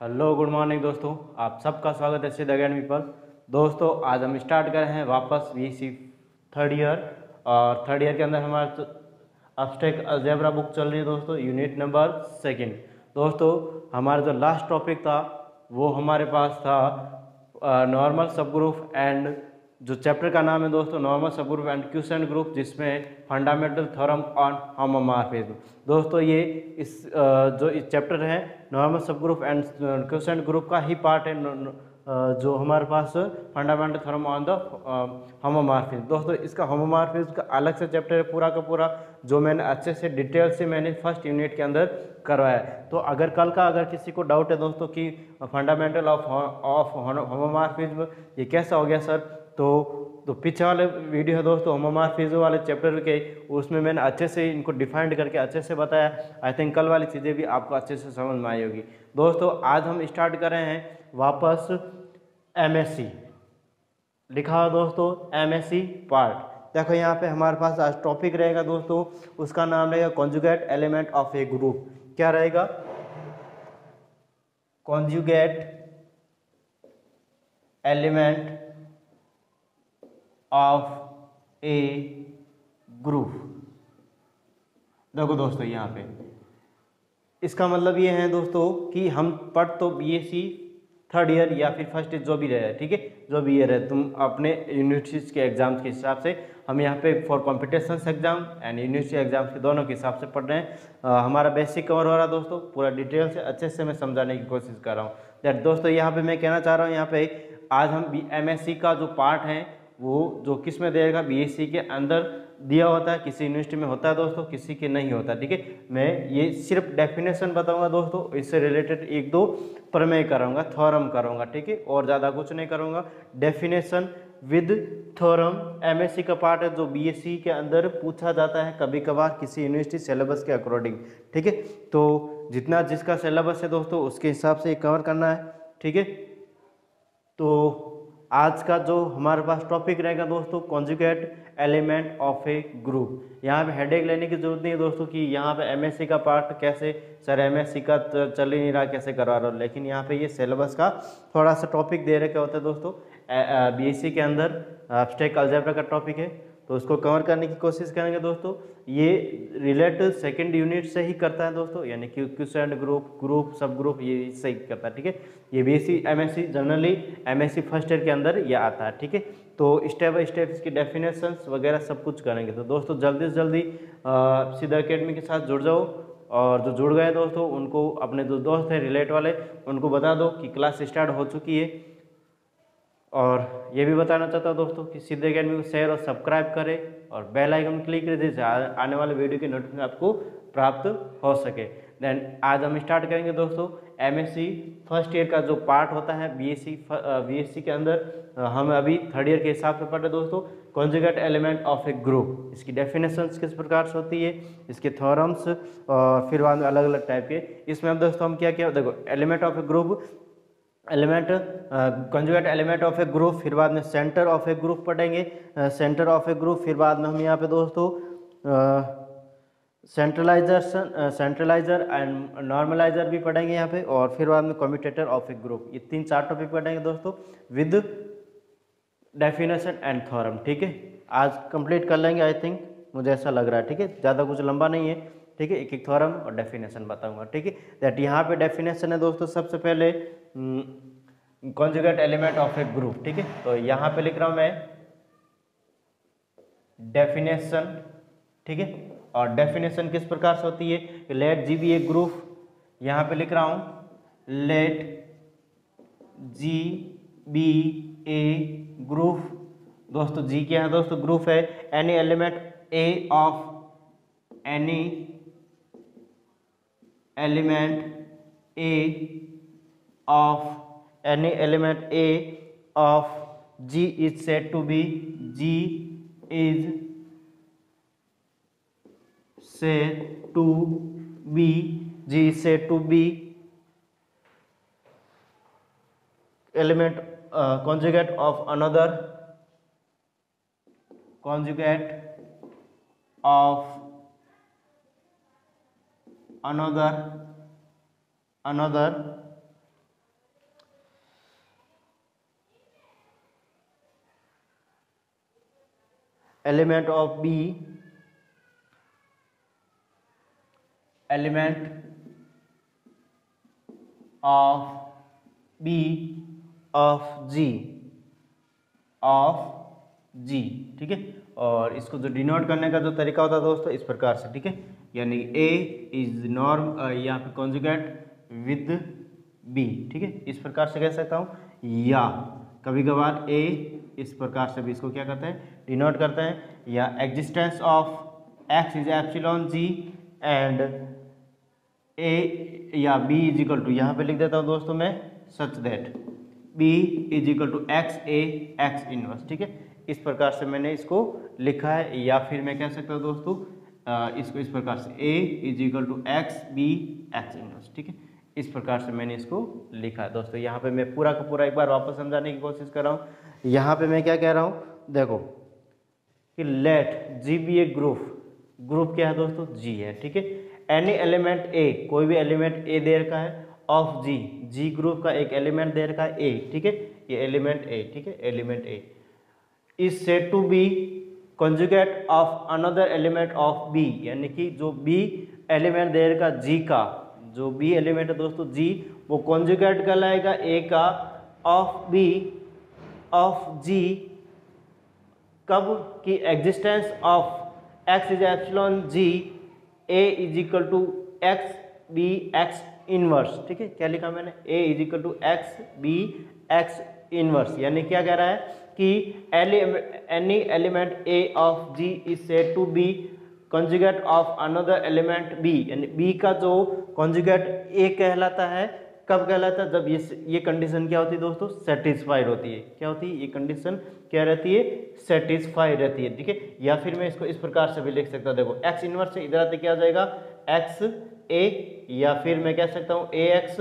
Hello good morning दोस्तों, आप सबका स्वागत है सिद्ध अकेडमी पर। दोस्तों आज हम स्टार्ट कर रहे हैं वापस बीएससी थर्ड ईयर। और थर्ड ईयर के अंदर हमारा एब्स्ट्रैक्ट अलजेब्रा बुक चल रही है दोस्तों, यूनिट नंबर 2। दोस्तों हमारा जो लास्ट टॉपिक था वो हमारे पास था नॉर्मल सब ग्रुप एंड जो चैप्टर का नाम है दोस्तों नॉर्मल सब ग्रुप एंड क्वेश्चन ग्रुप, जिसमें फंडामेंटल थ्योरम ऑन होमोमॉर्फिज्म। दोस्तों ये जो इस चैप्टर है नॉर्मल सब ग्रुप एंड क्वेश्चन ग्रुप का ही पार्ट है जो हमारे पास fundamental theorem on the homomorphism. दोस्तों इसका होमोमॉर्फिज्म का अलग से चैप्टर है पूरा का पूरा, जो मैंने अच्छे से डिटेल से मैंने फर्स्ट यूनिट के अंदर करवाया है। तो अगर कल का अगर किसी को डाउट है दोस्तों कि फंडामेंटल ऑफ होमोमॉर्फिज्म ये कैसा हो गया सर, तो पीछे वाले वीडियो है दोस्तों होमोमॉर्फिज्म वाले चैप्टर के, उसमें मैंने अच्छे से इनको डिफाइंड करके अच्छे से बताया। आई थिंक कल वाली चीज़ें भी आपको अच्छे से समझ में आई होगी। दोस्तों आज हम स्टार्ट कर रहे हैं वापस एमएससी। लिखा हो दोस्तों एमएससी पार्ट। देखो यहाँ पे हमारे पास आज टॉपिक रहेगा दोस्तों, उसका नाम रहेगा conjugate element of a group. क्या रहेगा? Conjugate element of a group. देखो दोस्तों यहाँ पे इसका मतलब ये है दोस्तों कि हम पढ़ तो बीएससी थर्ड ईयर या फिर फर्स्ट ईयर जो भी रहे, ठीक है, जो भी ईयर है, तुम अपने यूनिवर्सिटीज के एग्जाम्स के हिसाब से, हम यहाँ पे for competitions exam and university exams के दोनों के हिसाब से पढ़ रहे हैं। हमारा बेसिक कवर हो रहा है दोस्तों, पूरा डिटेल से अच्छे से मैं समझाने की कोशिश कर रहा हूँ। दैट दोस्तों यहाँ पे मैं कहना चाह रहा हूँ, यहाँ पे आज हम एमएससी का जो पार्ट है वो जो किस में देगा, बीएससी के अंदर दिया होता है, किसी यूनिवर्सिटी में होता है दोस्तों, किसी के नहीं होता, ठीक है। मैं ये सिर्फ डेफिनेशन बताऊंगा दोस्तों, इससे रिलेटेड एक दो प्रमेय कराऊंगा, थ्योरम कराऊंगा, ठीक है, और ज़्यादा कुछ नहीं करूंगा। डेफिनेशन विद थ्योरम एमएससी का पार्ट है जो बीएससी के अंदर पूछा जाता है कभी कभार किसी यूनिवर्सिटी सिलेबस के अकॉर्डिंग, ठीक है। तो जितना जिसका सिलेबस है दोस्तों उसके हिसाब से कवर करना है, ठीक है। तो आज का जो हमारे पास टॉपिक रहेगा दोस्तों conjugate element of a group. यहाँ पे हेडेक लेने की जरूरत नहीं है दोस्तों कि यहाँ पे एमएससी का पार्ट कैसे सर एमएससी का चल ही नहीं रहा, कैसे करवा रहा हूँ, लेकिन यहाँ पे ये सिलेबस का थोड़ा सा टॉपिक दे रखे होता है दोस्तों। बीएससी के अंदर एब्स्ट्रैक्ट अलजेब्रा का टॉपिक है तो उसको कवर करने की कोशिश करेंगे दोस्तों। ये रिलेट सेकंड यूनिट से ही करता है दोस्तों, यानी कि क्वेश्चन ग्रुप सब ग्रुप ये इससे ही करता है, ठीक है। ये BSc MSc generally MSc first year के अंदर ये आता है, ठीक है। तो स्टेप बाय स्टेप इसकी डेफिनेशंस वगैरह सब कुछ करेंगे। तो दोस्तों जल्दी से जल्दी सिद्ध अकेडमी के साथ जुड़ जाओ, और जो जुड़ गए दोस्तों उनको अपने जो दोस्त हैं रिलेट वाले उनको बता दो कि क्लास स्टार्ट हो चुकी है। और ये भी बताना चाहता हूँ दोस्तों कि सिद्ध अकेडमी को शेयर और सब्सक्राइब करें और बेल आइकन क्लिक करें जिससे आने वाले वीडियो की नोटिफिकेशन आपको प्राप्त हो सके। देन आज हम स्टार्ट करेंगे दोस्तों एमएससी फर्स्ट ईयर का जो पार्ट होता है बीएससी के अंदर। हम अभी थर्ड ईयर के हिसाब से पढ़ रहे दोस्तों conjugate element of a group. इसकी डेफिनेशंस किस प्रकार से होती है, इसके थ्योरम्स, और फिर बाद में अलग अलग टाइप के। इसमें अब दोस्तों हम क्या क्या देखो element of a group, element conjugate element of a group, फिर बाद में सेंटर ऑफ ए ग्रुप पढ़ेंगे, सेंटर ऑफ ए ग्रुप, फिर बाद में हम यहाँ पे दोस्तों सेंट्रलाइजर एंड नॉर्मलाइजर भी पढ़ेंगे यहाँ पे, और फिर बाद में कम्यूटेटर ऑफ ए ग्रुप। ये 3-4 टॉपिक पढ़ेंगे दोस्तों विद डेफिनेशन एंड थ्योरम, ठीक है। आज कंप्लीट कर लेंगे आई थिंक, मुझे ऐसा लग रहा है, ठीक है, ज़्यादा कुछ लंबा नहीं है, ठीक है। एक एक थ्योरम और डेफिनेशन बताऊंगा, ठीक है। दैट यहाँ पे डेफिनेशन है दोस्तों सबसे पहले conjugate element of a group, ठीक है। तो यहाँ पे लिख रहा हूँ मैं डेफिनेशन, ठीक है। और डेफिनेशन किस प्रकार से होती है, let G be a group, यहाँ पे लिख रहा हूँ late G be a group. दोस्तों जी क्या है दोस्तों, ग्रुप है any element A of any element A of any element A of G is said to be G is said to be G is said to be element conjugate of another conjugate of another element of b, element of b of जी, ठीक है। और इसको जो denote करने का जो तरीका होता है दोस्तों इस प्रकार से, ठीक है, यानी ए इज नॉर्म यहाँ पे कॉन्जुगेट विद बी, ठीक है, इस प्रकार से कह सकता हूँ। या कभी कभार ए इस प्रकार से भी इसको क्या करते हैं, डिनोट करते हैं। या existence of x is epsilon ji and a या बी इज इक्वल टू, यहाँ पे लिख देता हूँ दोस्तों मैं, such that B is equal to x A x inverse, ठीक है, इस प्रकार से मैंने इसको लिखा है। या फिर मैं कह सकता हूँ दोस्तों इसको इस प्रकार से a is equal to x b x inverse, ठीक है, इस प्रकार से मैंने इसको लिखा है दोस्तों। यहाँ पे मैं पूरा का पूरा एक बार वापस समझाने की कोशिश कर रहा हूँ। यहाँ पे मैं क्या कह रहा हूँ, देखो कि late G be a group क्या है दोस्तों, जी है, ठीक है। एनी एलिमेंट ए, कोई भी एलिमेंट ए दे रखा है, ऑफ जी ग्रुप का एक एलिमेंट दे रखा है ए, ठीक है, ये एलिमेंट ए, ठीक है, element A is said to be conjugate of another element of B, यानी कि जो बी एलिमेंट दे रखा जी का, जो बी एलिमेंट है दोस्तों जी, वो कॉन्जुगेट कहलाएगा ए का ऑफ बी ऑफ जी, कब की existence of x is epsilon g a is equal to x b x inverse, ठीक है, क्या लिखा मैंने, a is equal to x b x inverse, यानी क्या कह रहा है कि any element A of g is said to be conjugate of another element b, यानी बी का जो कॉन्जुगेट ए कहलाता है, कब कहलाता है, जब ये कंडीशन क्या होती है दोस्तों, सेटिस्फाइड होती है। क्या होती है ये कंडीशन, क्या रहती है, सेटिस्फाइड रहती है, ठीक है। या फिर मैं इसको इस प्रकार से भी लिख सकता हूँ, देखो एक्स इनवर्स से इधर आते क्या हो जाएगा, एक्स ए, या फिर मैं कह सकता हूँ a x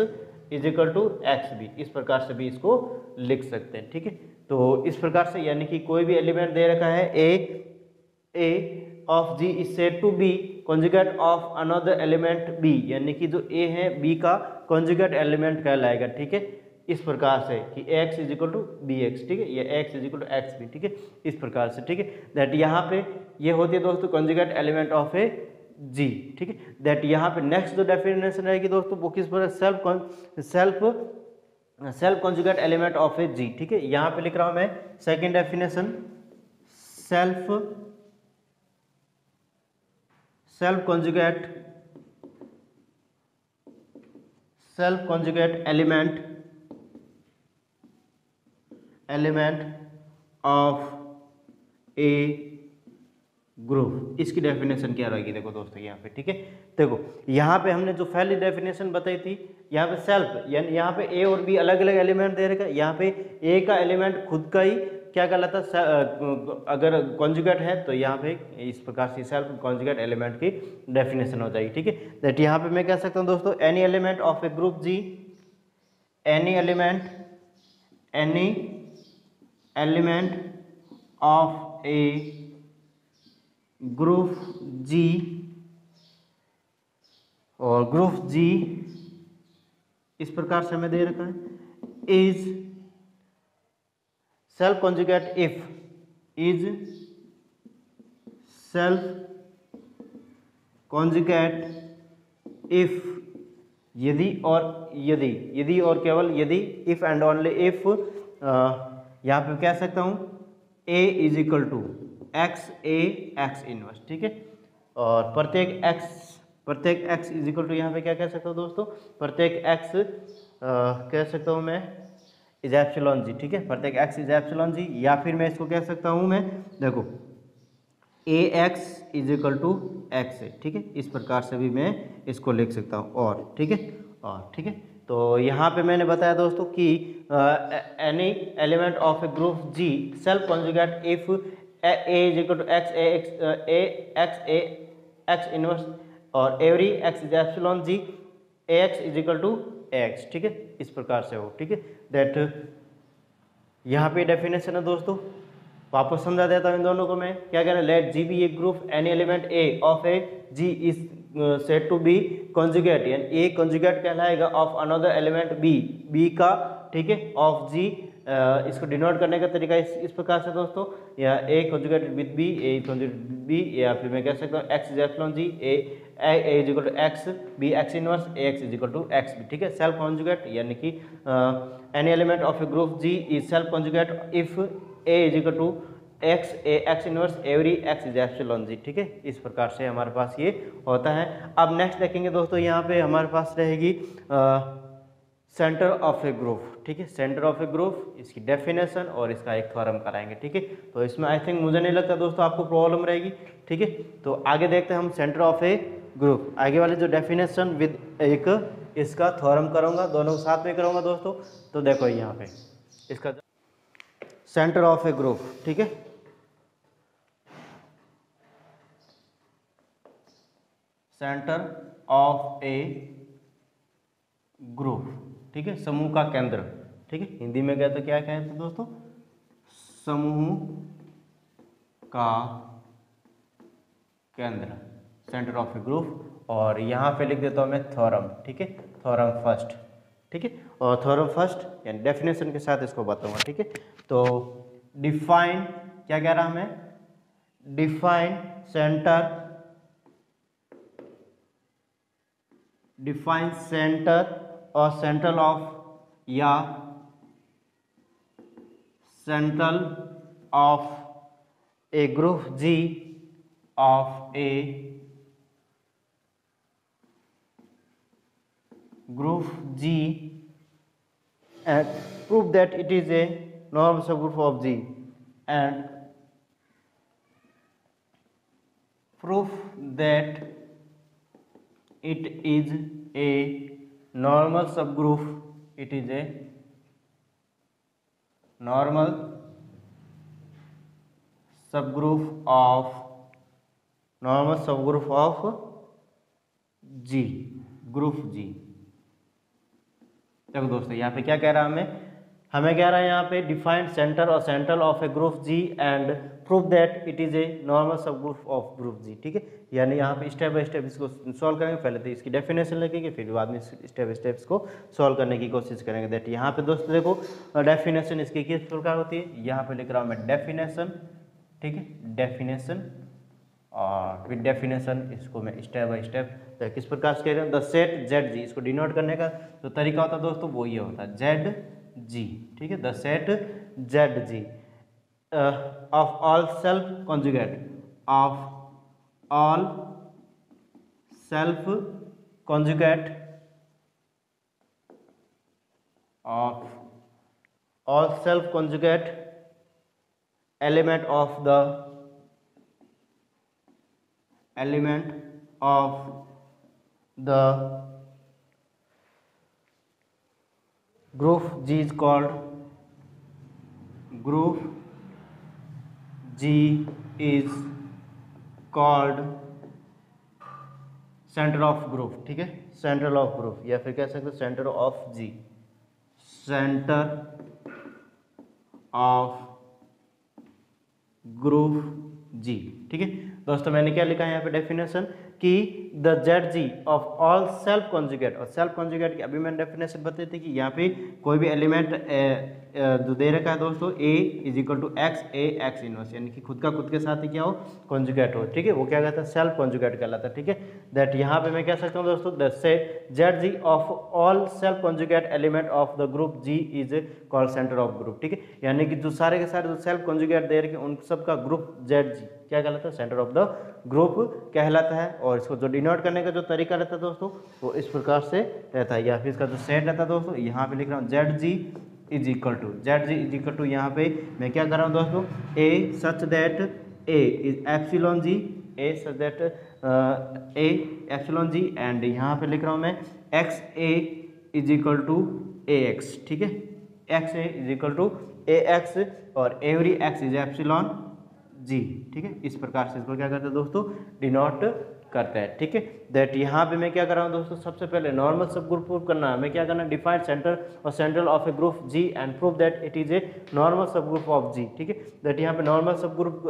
is equal to x b, इस प्रकार से भी इसको लिख सकते हैं, ठीक है। तो इस प्रकार से यानी कि कोई भी एलिमेंट दे रखा है a of g is said to be conjugate of another element b, यानी कि जो ए है बी का कॉन्जुगेट एलिमेंट कहलाएगा, ठीक है, इस प्रकार से कि x is equal to B x, ठीक है, ये x is equal to x B, ठीक है, इस प्रकार से, ठीक है। दैट यहाँ पे ये होती है दोस्तों कॉन्जुगेट एलिमेंट ऑफ ए जी, ठीक है। दैट यहाँ पे नेक्स्ट जो डेफिनेशन रहेगी दोस्तों वो किस प्रकार, self conjugate element of a जी, ठीक है। यहाँ पे लिख रहा हूँ मैं second definition, self conjugate element of a group, इसकी डेफिनेशन क्या रहेगी, देखो दोस्तों यहाँ पे, ठीक है। देखो यहाँ पे हमने जो पहली डेफिनेशन बताई थी, यहाँ पे सेल्फ, यानी यहाँ पे ए और बी अलग अलग एलिमेंट दे रखा है, यहाँ पे ए का एलिमेंट खुद का ही क्या कहलाता है, अगर कॉन्जुगेट है तो यहाँ पे इस प्रकार से सेल्फ कॉन्जुगेट एलिमेंट की डेफिनेशन हो जाएगी, ठीक है। दैट यहाँ पे मैं कह सकता हूँ दोस्तों any element of a group g, any element of a group g, और ग्रुप जी इस प्रकार से हमें दे रखा है, इज सेल्फ कॉन्जुगेट इफ यदि और केवल यदि, इफ एंड ओनली इफ, यहाँ पे कह सकता हूँ a is equal to x A x inverse, ठीक है। और प्रत्येक x इज इक्वल टू, यहाँ पे क्या कह सकता हूँ दोस्तों, प्रत्येक x कह सकता हूँ मैं इज एप्सिलॉन जी, ठीक है, प्रत्येक x इज एप्सिलॉन जी। या फिर मैं इसको कह सकता हूँ मैं, देखो a x is equal to x है, ठीक है, इस प्रकार से भी मैं इसको लिख सकता हूँ, और ठीक है, और ठीक है। तो यहाँ पे मैंने बताया दोस्तों कि any element of a group g self conjugate if a is equal to x inverse, और every x is epsilon g a x is equal to x, ठीक है, इस प्रकार से हो, ठीक है। दैट यहाँ पे डेफिनेशन है दोस्तों, वापस समझा देता हूँ इन दोनों को मैं, क्या कह रहा है, let G be a group any element A of a G is said to be conjugate, यानी ए कॉन्जुगेट कहलाएगा ऑफ अनदर एलिमेंट बी का, ठीक है, ऑफ जी इसको डिनोट करने का तरीका इस प्रकार से दोस्तों, या a conjugated with b, a conjugated with b, या फिर मैं कह सकता हूँ x is epsilon g, a is equal to x, b x inverse, a x is equal to x B. ठीक है, सेल्फ कॉन्जुगेट यानी कि any element of a group ji is self conjugate if a is equal to x, A x inverse, every x is epsilon जी। ठीक है, इस प्रकार से हमारे पास ये होता है। अब नेक्स्ट देखेंगे दोस्तों, यहाँ पे हमारे पास रहेगी सेंटर ऑफ ए ग्रुप। ठीक है, सेंटर ऑफ ए ग्रुप, इसकी डेफिनेशन और इसका एक थ्योरम कराएंगे। ठीक है, तो इसमें आई थिंक मुझे नहीं लगता दोस्तों आपको प्रॉब्लम रहेगी। ठीक है, तो आगे देखते हैं हम सेंटर ऑफ ए ग्रुप। आगे वाले जो डेफिनेशन विद एक इसका थ्योरम करूँगा, दोनों साथ में करूँगा दोस्तों। तो देखो यहाँ पे इसका सेंटर ऑफ ए ग्रुप। ठीक है, सेंटर ऑफ ए ग्रुप। ठीक है, समूह का केंद्र। ठीक है, हिंदी में कहते क्या कहते हैं दोस्तों, समूह का केंद्र, सेंटर ऑफ ए ग्रुप। और यहाँ पे लिख देता हूँ मैं थ्योरम। ठीक है, थ्योरम फर्स्ट। ठीक है, और थ्योरम फर्स्ट यानी डेफिनेशन के साथ इसको बताऊंगा। ठीक है, तो डिफाइन क्या कह रहा हमें, डिफाइन सेंटर, डिफाइन सेंटर और सेंट्रल ऑफ या central of a group G of a group G and prove that it is a normal subgroup of G and prove that it is a normal subgroup, it is a normal subgroup of G, group G। देखो दोस्तों यहाँ पे क्या कह रहा है हमें कह रहा है यहाँ पे डिफाइंड सेंटर और central of a group G and prove that it is a normal सब ग्रुप ऑफ ग्रुप जी। ठीक है, यानी यहाँ पे स्टेप बाय स्टेप इसको सॉल्व करेंगे। पहले तो इसकी डेफिनेशन लिखेंगे, फिर बाद में स्टेप बाय स्टेप इसको सॉल्व करने की कोशिश करेंगे। दैट यहाँ पे दोस्तों देखो डेफिनेशन इसकी किस प्रकार होती है, यहाँ पे लिख रहा हूँ मैं डेफिनेशन। ठीक है, डेफिनेशन, और विद डेफिनेशन इसको मैं स्टेप बाय स्टेप किस प्रकार से कह रहे हैं। द सेट जेड जी, इसको डिनोट करने का जो तरीका होता है दोस्तों वो ये होता है जेड जी। ठीक है, the set Z G of all self conjugate, of all self conjugate, of all self conjugate element of the element of the group G is called, group G is called center of group। ठीक है, centre of group, या फिर कह सकते centre of g, centre of group जी। ठीक है दोस्तों, मैंने क्या लिखा है यहाँ पे डेफिनेशन कि the Z G of all self conjugate, और सेल्फ कॉन्जुगेट की अभी मैंने डेफिनेशन बताई थी कि यहाँ पे कोई भी एलिमेंट जो दे रखा है दोस्तों a is equal to x, A x inverse, यानी कि खुद का खुद के साथ ही क्या हो, कॉन्जुगेट हो। ठीक है, वो क्या कहता है, सेल्फ कॉन्जुगेट कहलाता है। ठीक है, दैट यहाँ पे मैं कह सकता हूँ दोस्तों the set Z G of all self conjugate element of the group ji is called centre of group. ठीक है, यानी कि जो सारे के सारे जो सेल्फ कॉन्जुगेट दे रखे उन सब का ग्रुप जेड जी क्या कहलाता है, सेंटर ऑफ द ग्रुप कहलाता है। और इसको जो डिनोट करने का जो तरीका रहता है दोस्तों वो इस प्रकार से रहता है, या फिर इसका जो सेट रहता है दोस्तों, यहाँ पे लिख रहा हूँ z ji is equal to, z ji is equal to, यहाँ पे मैं क्या कर रहा हूँ दोस्तों, a such that a is epsilon g, a such that a epsilon ji, and यहाँ पे लिख रहा हूँ मैं x a is equal to a x. ठीक है, x a is equal to a x और एवरी एक्स इज एप्सिलॉन जी। ठीक है, इस प्रकार से इसको क्या करते हैं दोस्तों, डिनोट करते हैं, ठीक है। दैट यहाँ पे मैं क्या कर रहा हूँ दोस्तों, सबसे पहले नॉर्मल सब ग्रुप प्रूव करना है। हमें क्या करना है, डिफाइन सेंटर और central of a group G and prove that it is a normal सब ग्रुप ऑफ जी, ठीक है। दैट यहाँ पे नॉर्मल सब ग्रुप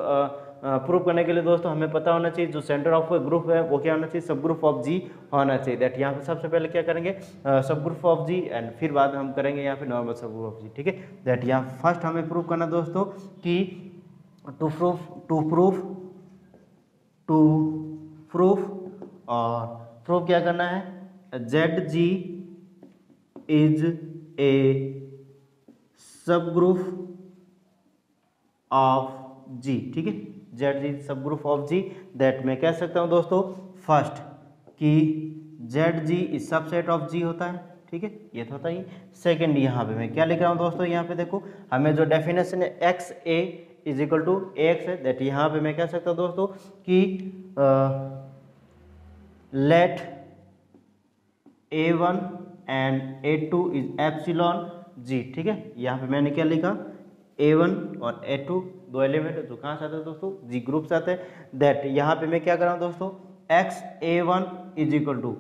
प्रूव करने के लिए दोस्तों हमें पता होना चाहिए जो सेंटर ऑफ ए ग्रुप है वो क्या होना चाहिए, सब ग्रुप ऑफ जी होना चाहिए। दैट यहाँ पे सबसे पहले क्या करेंगे, सब ग्रुप ऑफ जी एंड फिर बाद में हम करेंगे यहाँ पे नॉर्मल सब ग्रुप ऑफ जी, ठीक है। दैट यहाँ फर्स्ट हमें प्रूव करना दोस्तों कि टू प्रूफ और प्रूफ क्या करना है, जेड जी इज ए सब ग्रुप ऑफ जी, ठीक है। जेड जी सब ग्रुप ऑफ जी। दैट मैं कह सकता हूं दोस्तों फर्स्ट कि z ji is subset of जी होता है, ठीक है, ये तो होता ही। सेकेंड यहाँ पे मैं क्या लिख रहा हूँ दोस्तों, यहाँ पे देखो हमें जो डेफिनेशन है x a is equal to x है। दैट यहाँ पे मैं कह सकता हूँ दोस्तों कि let A1 and A2 is epsilon जी, ठीक है। यहाँ पे मैंने क्या लिखा, A1 और A2 दो एलिमेंट जो कहाँ से आते हैं दोस्तों, जी ग्रुप से आते हैं। दैट यहाँ पे मैं क्या कर रहा हूँ दोस्तों, x A1 is equal to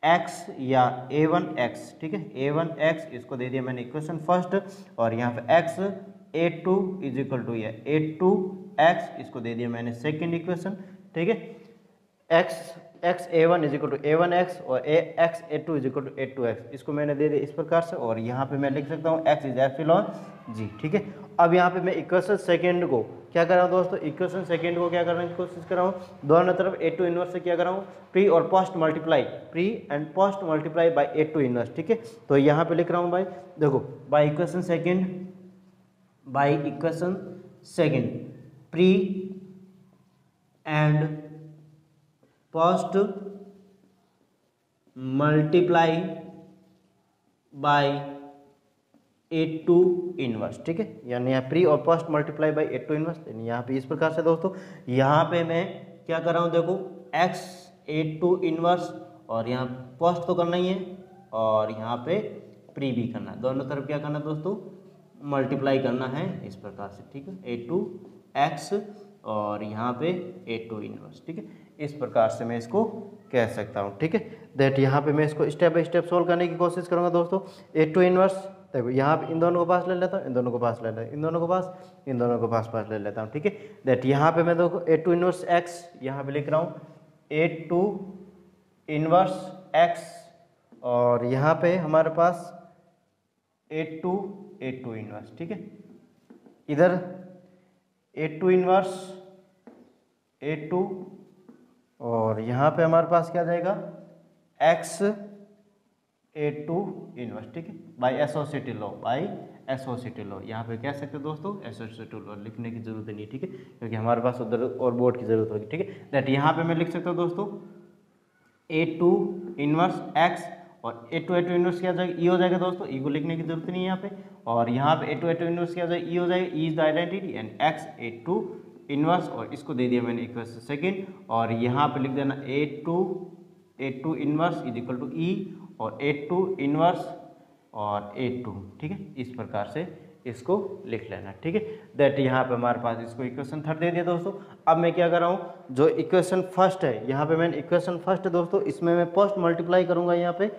x या A1x, ठीक है, A1x इसको दे दिया मैंने इक्वेशन फर्स्ट, और यहाँ पे x A2 is equal to या A2x इसको दे दिया मैंने सेकेंड इक्वेशन, ठीक है। X A1 is equal to A1x और x A2 is equal to A2x इसको मैंने दे दिया इस प्रकार से, और यहाँ पे मैं लिख सकता हूँ x इज एप्सिलॉन जी, ठीक है। अब यहाँ पे मैं इक्वेशन सेकेंड को क्या कर रहा हूँ दोस्तों, इक्वेशन सेकेंड को क्या करने की कोशिश कर रहा हूँ, दोनों तरफ A2 इनवर्स से क्या कर रहा हूँ, प्री और post multiply, pre and post multiply bye A2 inverse, ठीक है। तो यहाँ पे लिख रहा हूँ भाई देखो, by equation second pre and post multiply bye A2 inverse, ठीक है। यानी यहाँ प्री और post multiply bye A2 inverse, यहाँ पे इस प्रकार से दोस्तों यहाँ पे मैं क्या कर रहा हूँ देखो, x A2 इनवर्स और यहाँ पोस्ट तो करना ही है और यहाँ पे प्री भी करना है, दोनों तरफ क्या करना है दोस्तों, मल्टीप्लाई करना है इस प्रकार से, ठीक है। A2x और यहाँ पे A2 इनवर्स, ठीक है, इस प्रकार से मैं इसको कह सकता हूँ, ठीक है। दैट यहाँ पे मैं इसको स्टेप बाय स्टेप सोल्व करने की कोशिश करूँगा दोस्तों। A2 इनवर्स देखो यहाँ पे इन दोनों को पास ले लेता हूँ, इन दोनों को पास ले लेता हूँ, इन दोनों को पास ले लेता हूँ, ठीक है। दैट यहाँ पे मैं देखो A2 इनवर्स x यहाँ पे लिख रहा हूँ A2 इनवर्स x और यहाँ पे हमारे पास A2 इनवर्स, ठीक है। इधर A2 इनवर्स A2 और यहाँ पे हमारे पास क्या जाएगा x A2 इनवर्स, ठीक है, बाय एसोसिएटिव लॉ, यहाँ पे कह सकते हैं दोस्तों एसोसिएटिव लॉ, लिखने की जरूरत नहीं, ठीक है, क्योंकि हमारे पास उधर और बोर्ड की जरूरत होगी, ठीक है। दैट यहाँ पे मैं लिख सकता हूँ दोस्तों A2 इनवर्स x और A2 इनवर्स क्या हो जाएगा, ई हो जाएगा दोस्तों, ई को लिखने की जरूरत नहीं है यहाँ पे, और यहाँ पे A2 इनवर्स क्या हो जाएगा, ई हो जाएगा, e is the identity and x A2 inverse और इसको दे दिया मैंने इक्वेशन सेकेंड, और यहाँ पे लिख देना A2 inverse is equal to e और A2 इनवर्स और A2, ठीक है, इस प्रकार से इसको लिख लेना, ठीक है। दैट यहाँ पे हमारे पास इसको इक्वेशन थर्ड दे दिया दोस्तों। अब मैं क्या कर रहा हूँ, जो इक्वेशन फर्स्ट है यहाँ पे मैंने इक्वेशन फर्स्ट है दोस्तों, इसमें मैं पोस्ट मल्टीप्लाई करूँगा यहाँ पे,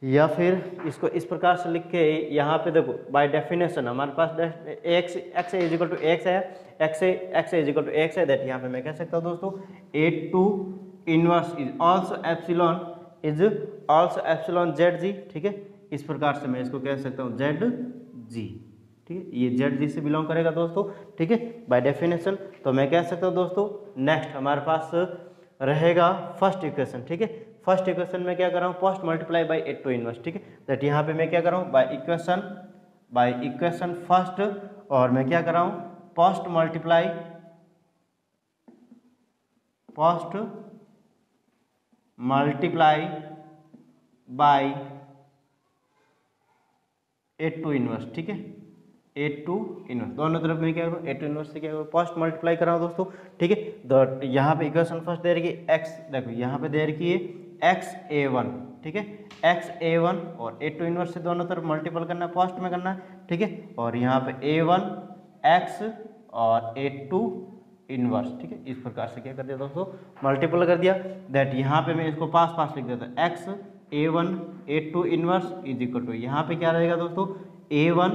या फिर इसको इस प्रकार से लिख के यहाँ पे देखो बाय डेफिनेशन हमारे पास x is equal to x है, x is equal to x है। दैट यहाँ पे मैं कह सकता हूँ दोस्तों A2 inverse is also epsilon ZG, ठीक है, इस प्रकार से मैं इसको कह सकता हूँ ZG, ठीक है, ये ZG से बिलोंग करेगा दोस्तों, ठीक है, बाय डेफिनेशन। तो मैं कह सकता हूँ दोस्तों नेक्स्ट हमारे पास रहेगा फर्स्ट इक्वेशन, ठीक है। फर्स्ट इक्वेशन में क्या कर रहा हूँ, post multiply bye A2 inverse, ठीक है। दैट यहाँ पे मैं क्या कर रहा हूँ, बाय इक्वेशन फर्स्ट और मैं क्या कर रहा हूँ, post multiply bye A2 inverse, ठीक है, A2 इनवर्स, दोनों तरफ में क्या करूँ, A2 इनवर्स से क्या करूँ, पोस्ट मल्टीप्लाई कर रहा हूँ दोस्तों, ठीक है। तो यहाँ पे इक्वेशन फर्स्ट दे रही है x, देखो यहाँ पे दे रखी है x A1, ठीक है, x A1 और A2 इनवर्स से दोनों तरफ मल्टीपल करना है, पोस्ट में करना है, ठीक है, और यहाँ पे A1 x और A2 इनवर्स, ठीक है। इस प्रकार से क्या कर दिया दोस्तों, मल्टीपल कर दिया। दैट यहाँ पे मैं इसको पास पास लिख देता, x A1 A2 inverse is equal to, यहाँ पे क्या रहेगा दोस्तों, A1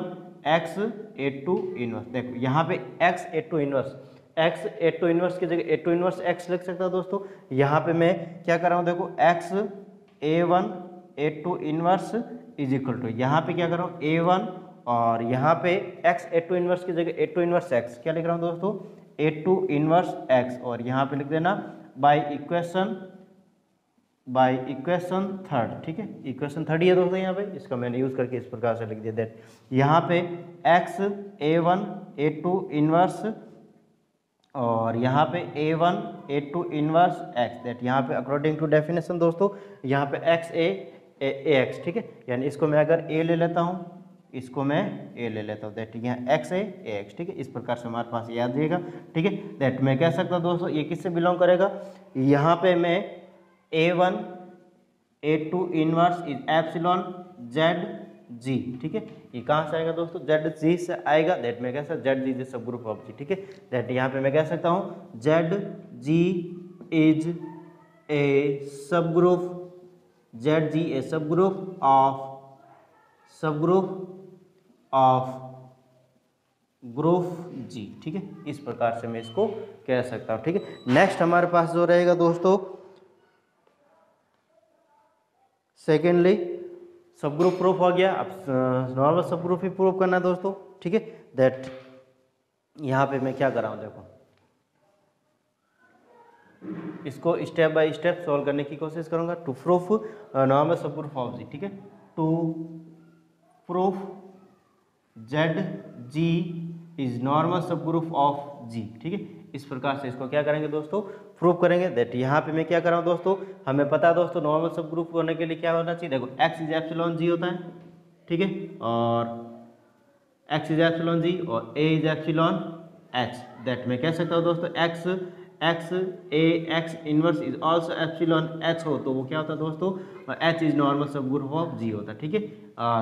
x A2 इनवर्स। देखो यहाँ पे x A2 inverse, x A2 inverse की जगह A2 इनवर्स x लिख सकता दोस्तों। यहाँ पे मैं क्या कर रहा हूँ, देखो x A1 A2 inverse is equal to, यहाँ पे क्या कर रहा हूँ A1 और यहाँ पे x A2 इनवर्स की जगह A2 इनवर्स x, क्या लिख रहा हूँ दोस्तों, A2 इनवर्स x, और यहाँ पे लिख देना बाय इक्वेशन थर्ड, ठीक है। इक्वेशन थर्ड ही है दोस्तों यहाँ पे, इसका मैंने यूज करके इस प्रकार से लिख दिया। दैट यहाँ पे x A1 A2 इनवर्स और यहाँ पे A1 A2 inverse x, that यहाँ पे अकॉर्डिंग टू डेफिनेशन दोस्तों यहाँ पे x ax, ठीक है। यानी इसको मैं अगर a ले लेता हूँ, इसको मैं a ले लेता हूँ, दैट यहाँ x ax, ठीक है। इस प्रकार से हमारे पास याद रहेगा, ठीक है। दैट मैं कह सकता हूँ दोस्तों ये किससे बिलोंग करेगा, यहाँ पे मैं A1 A2 inverse is epsilon ZG, ठीक है। ये कहाँ से आएगा दोस्तों, ZG से आएगा। दैट मैं कह सकता हूँ ZG is sub group of G, ठीक है। दैट यहाँ पे मैं कह सकता हूँ ZG इज ए सब ग्रुप, ZG ए सब ग्रुप ऑफ ग्रुप G, ठीक है। इस प्रकार से मैं इसको कह सकता हूँ, ठीक है। नेक्स्ट हमारे पास जो रहेगा दोस्तों, सेकेंडली सब ग्रुप प्रूफ हो गया। अब नॉर्मल सब ग्रुप ही प्रूफ करना है दोस्तों, ठीक है। दैट यहाँ पे मैं क्या कर रहा हूँ, देखो इसको स्टेप बाय स्टेप सॉल्व करने की कोशिश करूँगा टू प्रूफ नॉर्मल सब ग्रुप ऑफ G, ठीक है। To proof ZG is normal सब ग्रुप ऑफ G, ठीक है। इस प्रकार से इसको क्या करेंगे दोस्तों, प्रूव करेंगे। दैट यहाँ पे मैं क्या कर रहा हूँ दोस्तों, हमें पता है दोस्तों नॉर्मल सब ग्रुप होने के लिए क्या होना चाहिए, देखो x इज एप्सिलॉन G होता है, ठीक है, और x इज एप्सिलॉन G और a is epsilon H। That मैं कह सकता हूँ दोस्तों x ax inverse is also epsilon H हो तो वो क्या होता है दोस्तों, H इज नॉर्मल सब ग्रुप ऑफ G होता है, ठीक है।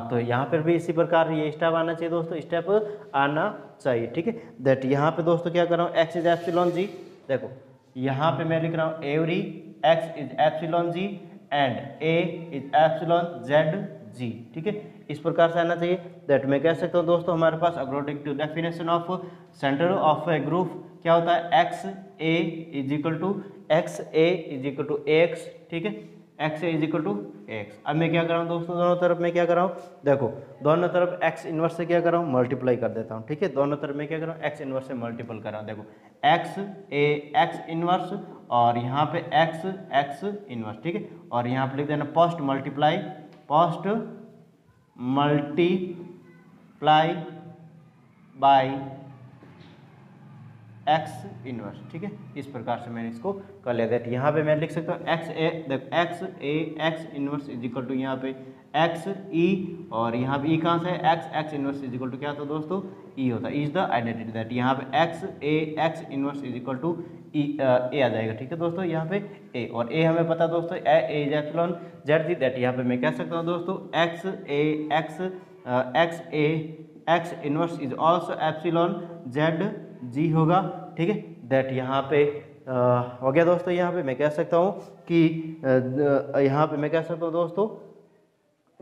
तो यहाँ पर भी इसी प्रकार ये स्टेप आना चाहिए दोस्तों, स्टेप आना चाहिए, ठीक है। दैट यहाँ पे दोस्तों क्या कर रहा हूँ, x इज एप्सिलॉन G, देखो यहाँ पे मैं लिख रहा हूँ every x is epsilon G and a is epsilon ZG, ठीक है। इस प्रकार से आना चाहिए। दैट मैं कह सकता हूँ दोस्तों हमारे पास according to definition of centre of a group क्या होता है, x a is equal to ax, ठीक है, x a is equal to x। अब मैं क्या कर रहा हूँ दोस्तों, दोनों तरफ मैं क्या कर रहा हूँ, देखो दोनों तरफ x इनवर्स से क्या कर रहा हूँ, मल्टीप्लाई कर देता हूँ, ठीक है। दोनों तरफ मैं क्या कर रहा हूँ, x इनवर्स से मल्टीपल कर रहा हूँ। देखो x a x इनवर्स और यहाँ पे x इनवर्स, ठीक है। और यहाँ पे लिख देना post multiply bye x inverse, ठीक है। इस प्रकार से मैंने इसको कर लिया। दैट यहाँ पे मैं लिख सकता हूँ x a x inverse is equal to यहाँ पे x e और यहाँ पे e कहाँ से है, x inverse is equal to क्या होता है दोस्तों, e होता है, इज द आइडेंटिटी। दैट यहाँ पे x a x inverse is equal to e a आ जाएगा, ठीक है दोस्तों। यहाँ पे a और a हमें पता दोस्तों a is epsilon ZG। That यहाँ पे मैं कह सकता हूँ दोस्तों x a x inverse is also epsilon ZG होगा, ठीक है। दैट यहाँ पे हो गया दोस्तों। यहाँ पे मैं कह सकता हूँ कि यहाँ पे मैं कह सकता हूँ दोस्तों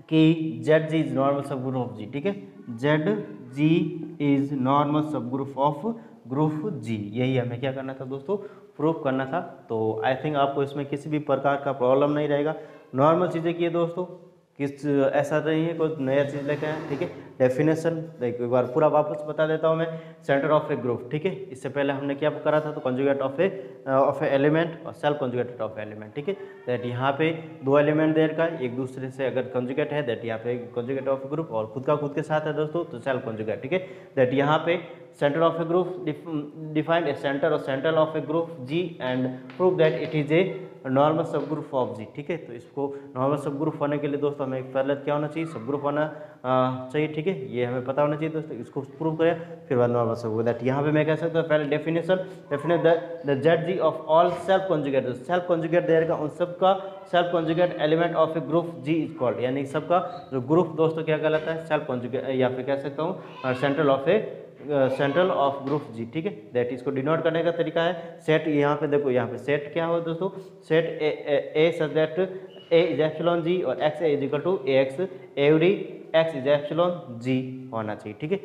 कि ZG इज नॉर्मल सब ग्रुप ऑफ G, ठीक है। ZG इज नॉर्मल सब ग्रुप ऑफ ग्रुप G, यही हमें क्या करना था दोस्तों, प्रूफ करना था। तो आई थिंक आपको इसमें किसी भी प्रकार का प्रॉब्लम नहीं रहेगा। नॉर्मल चीज़ें की है दोस्तों, किस ऐसा नहीं है कोई नया चीज़ लेके आए, ठीक है। डेफिनेशन देखो एक बार पूरा वापस बता देता हूँ मैं। सेंटर ऑफ ए ग्रुप, ठीक है। इससे पहले हमने क्या करा था, तो कंजुगेट ऑफ ए एलिमेंट और सेल्फ कंजुगेटेड ऑफ एलिमेंट, ठीक है। दैट यहाँ पे दो एलिमेंट देर का एक दूसरे से अगर कंजुगेट है, दैट यहाँ पे कंजुगेट ऑफ ए ग्रुप और खुद का खुद के साथ है दोस्तों तो सेल्फ कंजुगेट, ठीक है। दैट यहाँ पे centre of a group defined a centre और centre of a group G and prove that it is a normal सब ग्रुप ऑफ G, ठीक है। तो इसको नॉर्मल सब ग्रुप होने के लिए दोस्तों हमें पहले क्या होना चाहिए, सब ग्रुप होना चाहिए, ठीक है। ये हमें पता होना चाहिए दोस्तों, इसको प्रूव करें फिर बाद नॉर्मल सब ग्रुप। दैट यहाँ पे मैं कह सकता हूँ पहले define the ZG of all self conjugate there का उन सब का self conjugate element of a group G is called, यानी सबका जो ग्रुप दोस्तों क्या कहलाता है, सेल्फ कंजुगेट, या फिर कह सकता हूँ central of a central of group जी, ठीक है। दैट इसको डिनोट करने का तरीका है सेट। यहाँ पे देखो, यहाँ पे सेट क्या हो दोस्तों, set a such that a is epsilon G और x is equal to a x, every x is epsilon G होना चाहिए, ठीक है।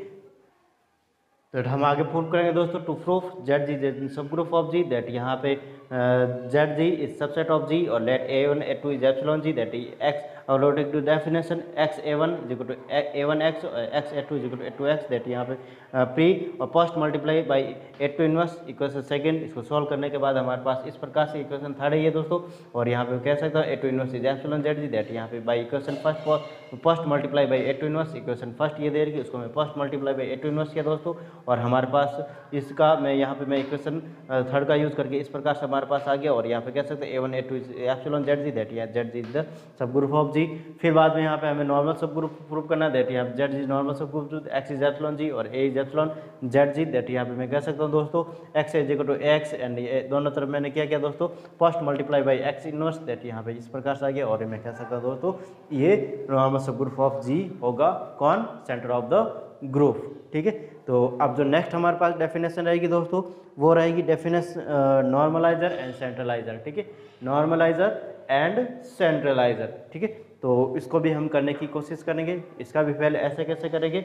तो हम आगे प्रूव करेंगे दोस्तों टू प्रूफ जेड जी सब ग्रुप ऑफ जी, दैट यहाँ पे Z ji is subset of G और let a1 a2 is epsilon G, that x और according to definition x a1 is equal to a1 x और x a2 is equal to a2 x, that यहाँ पे pre और post multiply by a2 inverse equation second. इसको solve करने के बाद हमारे पास इस प्रकार से इक्वेशन थर्ड है ये दोस्तों। और यहाँ पे कह सकता हूँ a2 inverse is epsilon Z G, that यहाँ पे by equation first post multiply by a2 inverse equation first ये दे रही है, उसको मैं post multiply by a2 inverse किया दोस्तों। और हमारे पास इसका मैं यहाँ पे मैं इक्वेशन थर्ड का यूज़ करके इस प्रकार से हमारे पास आ गया। और यहाँ पे कह सकते हैं a1 a2 epsilon Z G, that यहाँ Z ji is the sub group of G. फिर बाद में यहाँ पे हमें नॉर्मल सब ग्रुप प्रूव करना है, दैट यहाँ जेड जी नॉर्मल सब group x is epsilon G और a is epsilon Z G, that यहाँ पे मैं कह सकता हूँ दोस्तों x is equal to x and दोनों तरफ मैंने क्या किया दोस्तों post multiply by x inverse, that यहाँ पे इस प्रकार से आ गया। और मैं कह सकता हूँ दोस्तों ये नॉर्मल सब ग्रुप ऑफ जी होगा कौन, सेंटर ऑफ द ग्रुप, ठीक है। तो अब जो नेक्स्ट हमारे पास डेफिनेशन रहेगी दोस्तों वो रहेगी डेफिनेशन नॉर्मलाइजर एंड सेंट्रलाइजर, ठीक है, नॉर्मलाइजर एंड सेंट्रलाइजर, ठीक है। तो इसको भी हम करने की कोशिश करेंगे। इसका भी पहले ऐसे कैसे करेंगे,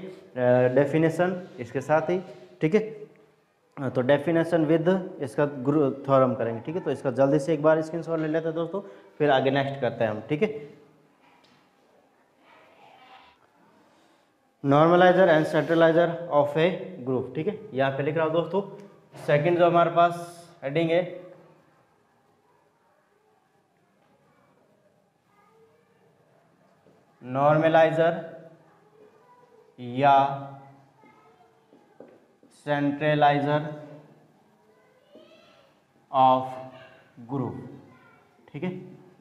डेफिनेशन इसके साथ ही, ठीक है। तो डेफिनेशन विद इसका थ्योरम करेंगे, ठीक है। तो इसका जल्दी से एक बार स्क्रीनशॉट ले लेते हैं दोस्तों, फिर आगे नेक्स्ट करते हैं हम, ठीक है। Normalizer and centralizer of a group, ठीक है। यहाँ पे लिख रहा हूँ दोस्तों सेकंड जो हमारे पास हेडिंग है नॉर्मलाइजर या सेंट्रलाइजर ऑफ ग्रुप, ठीक है।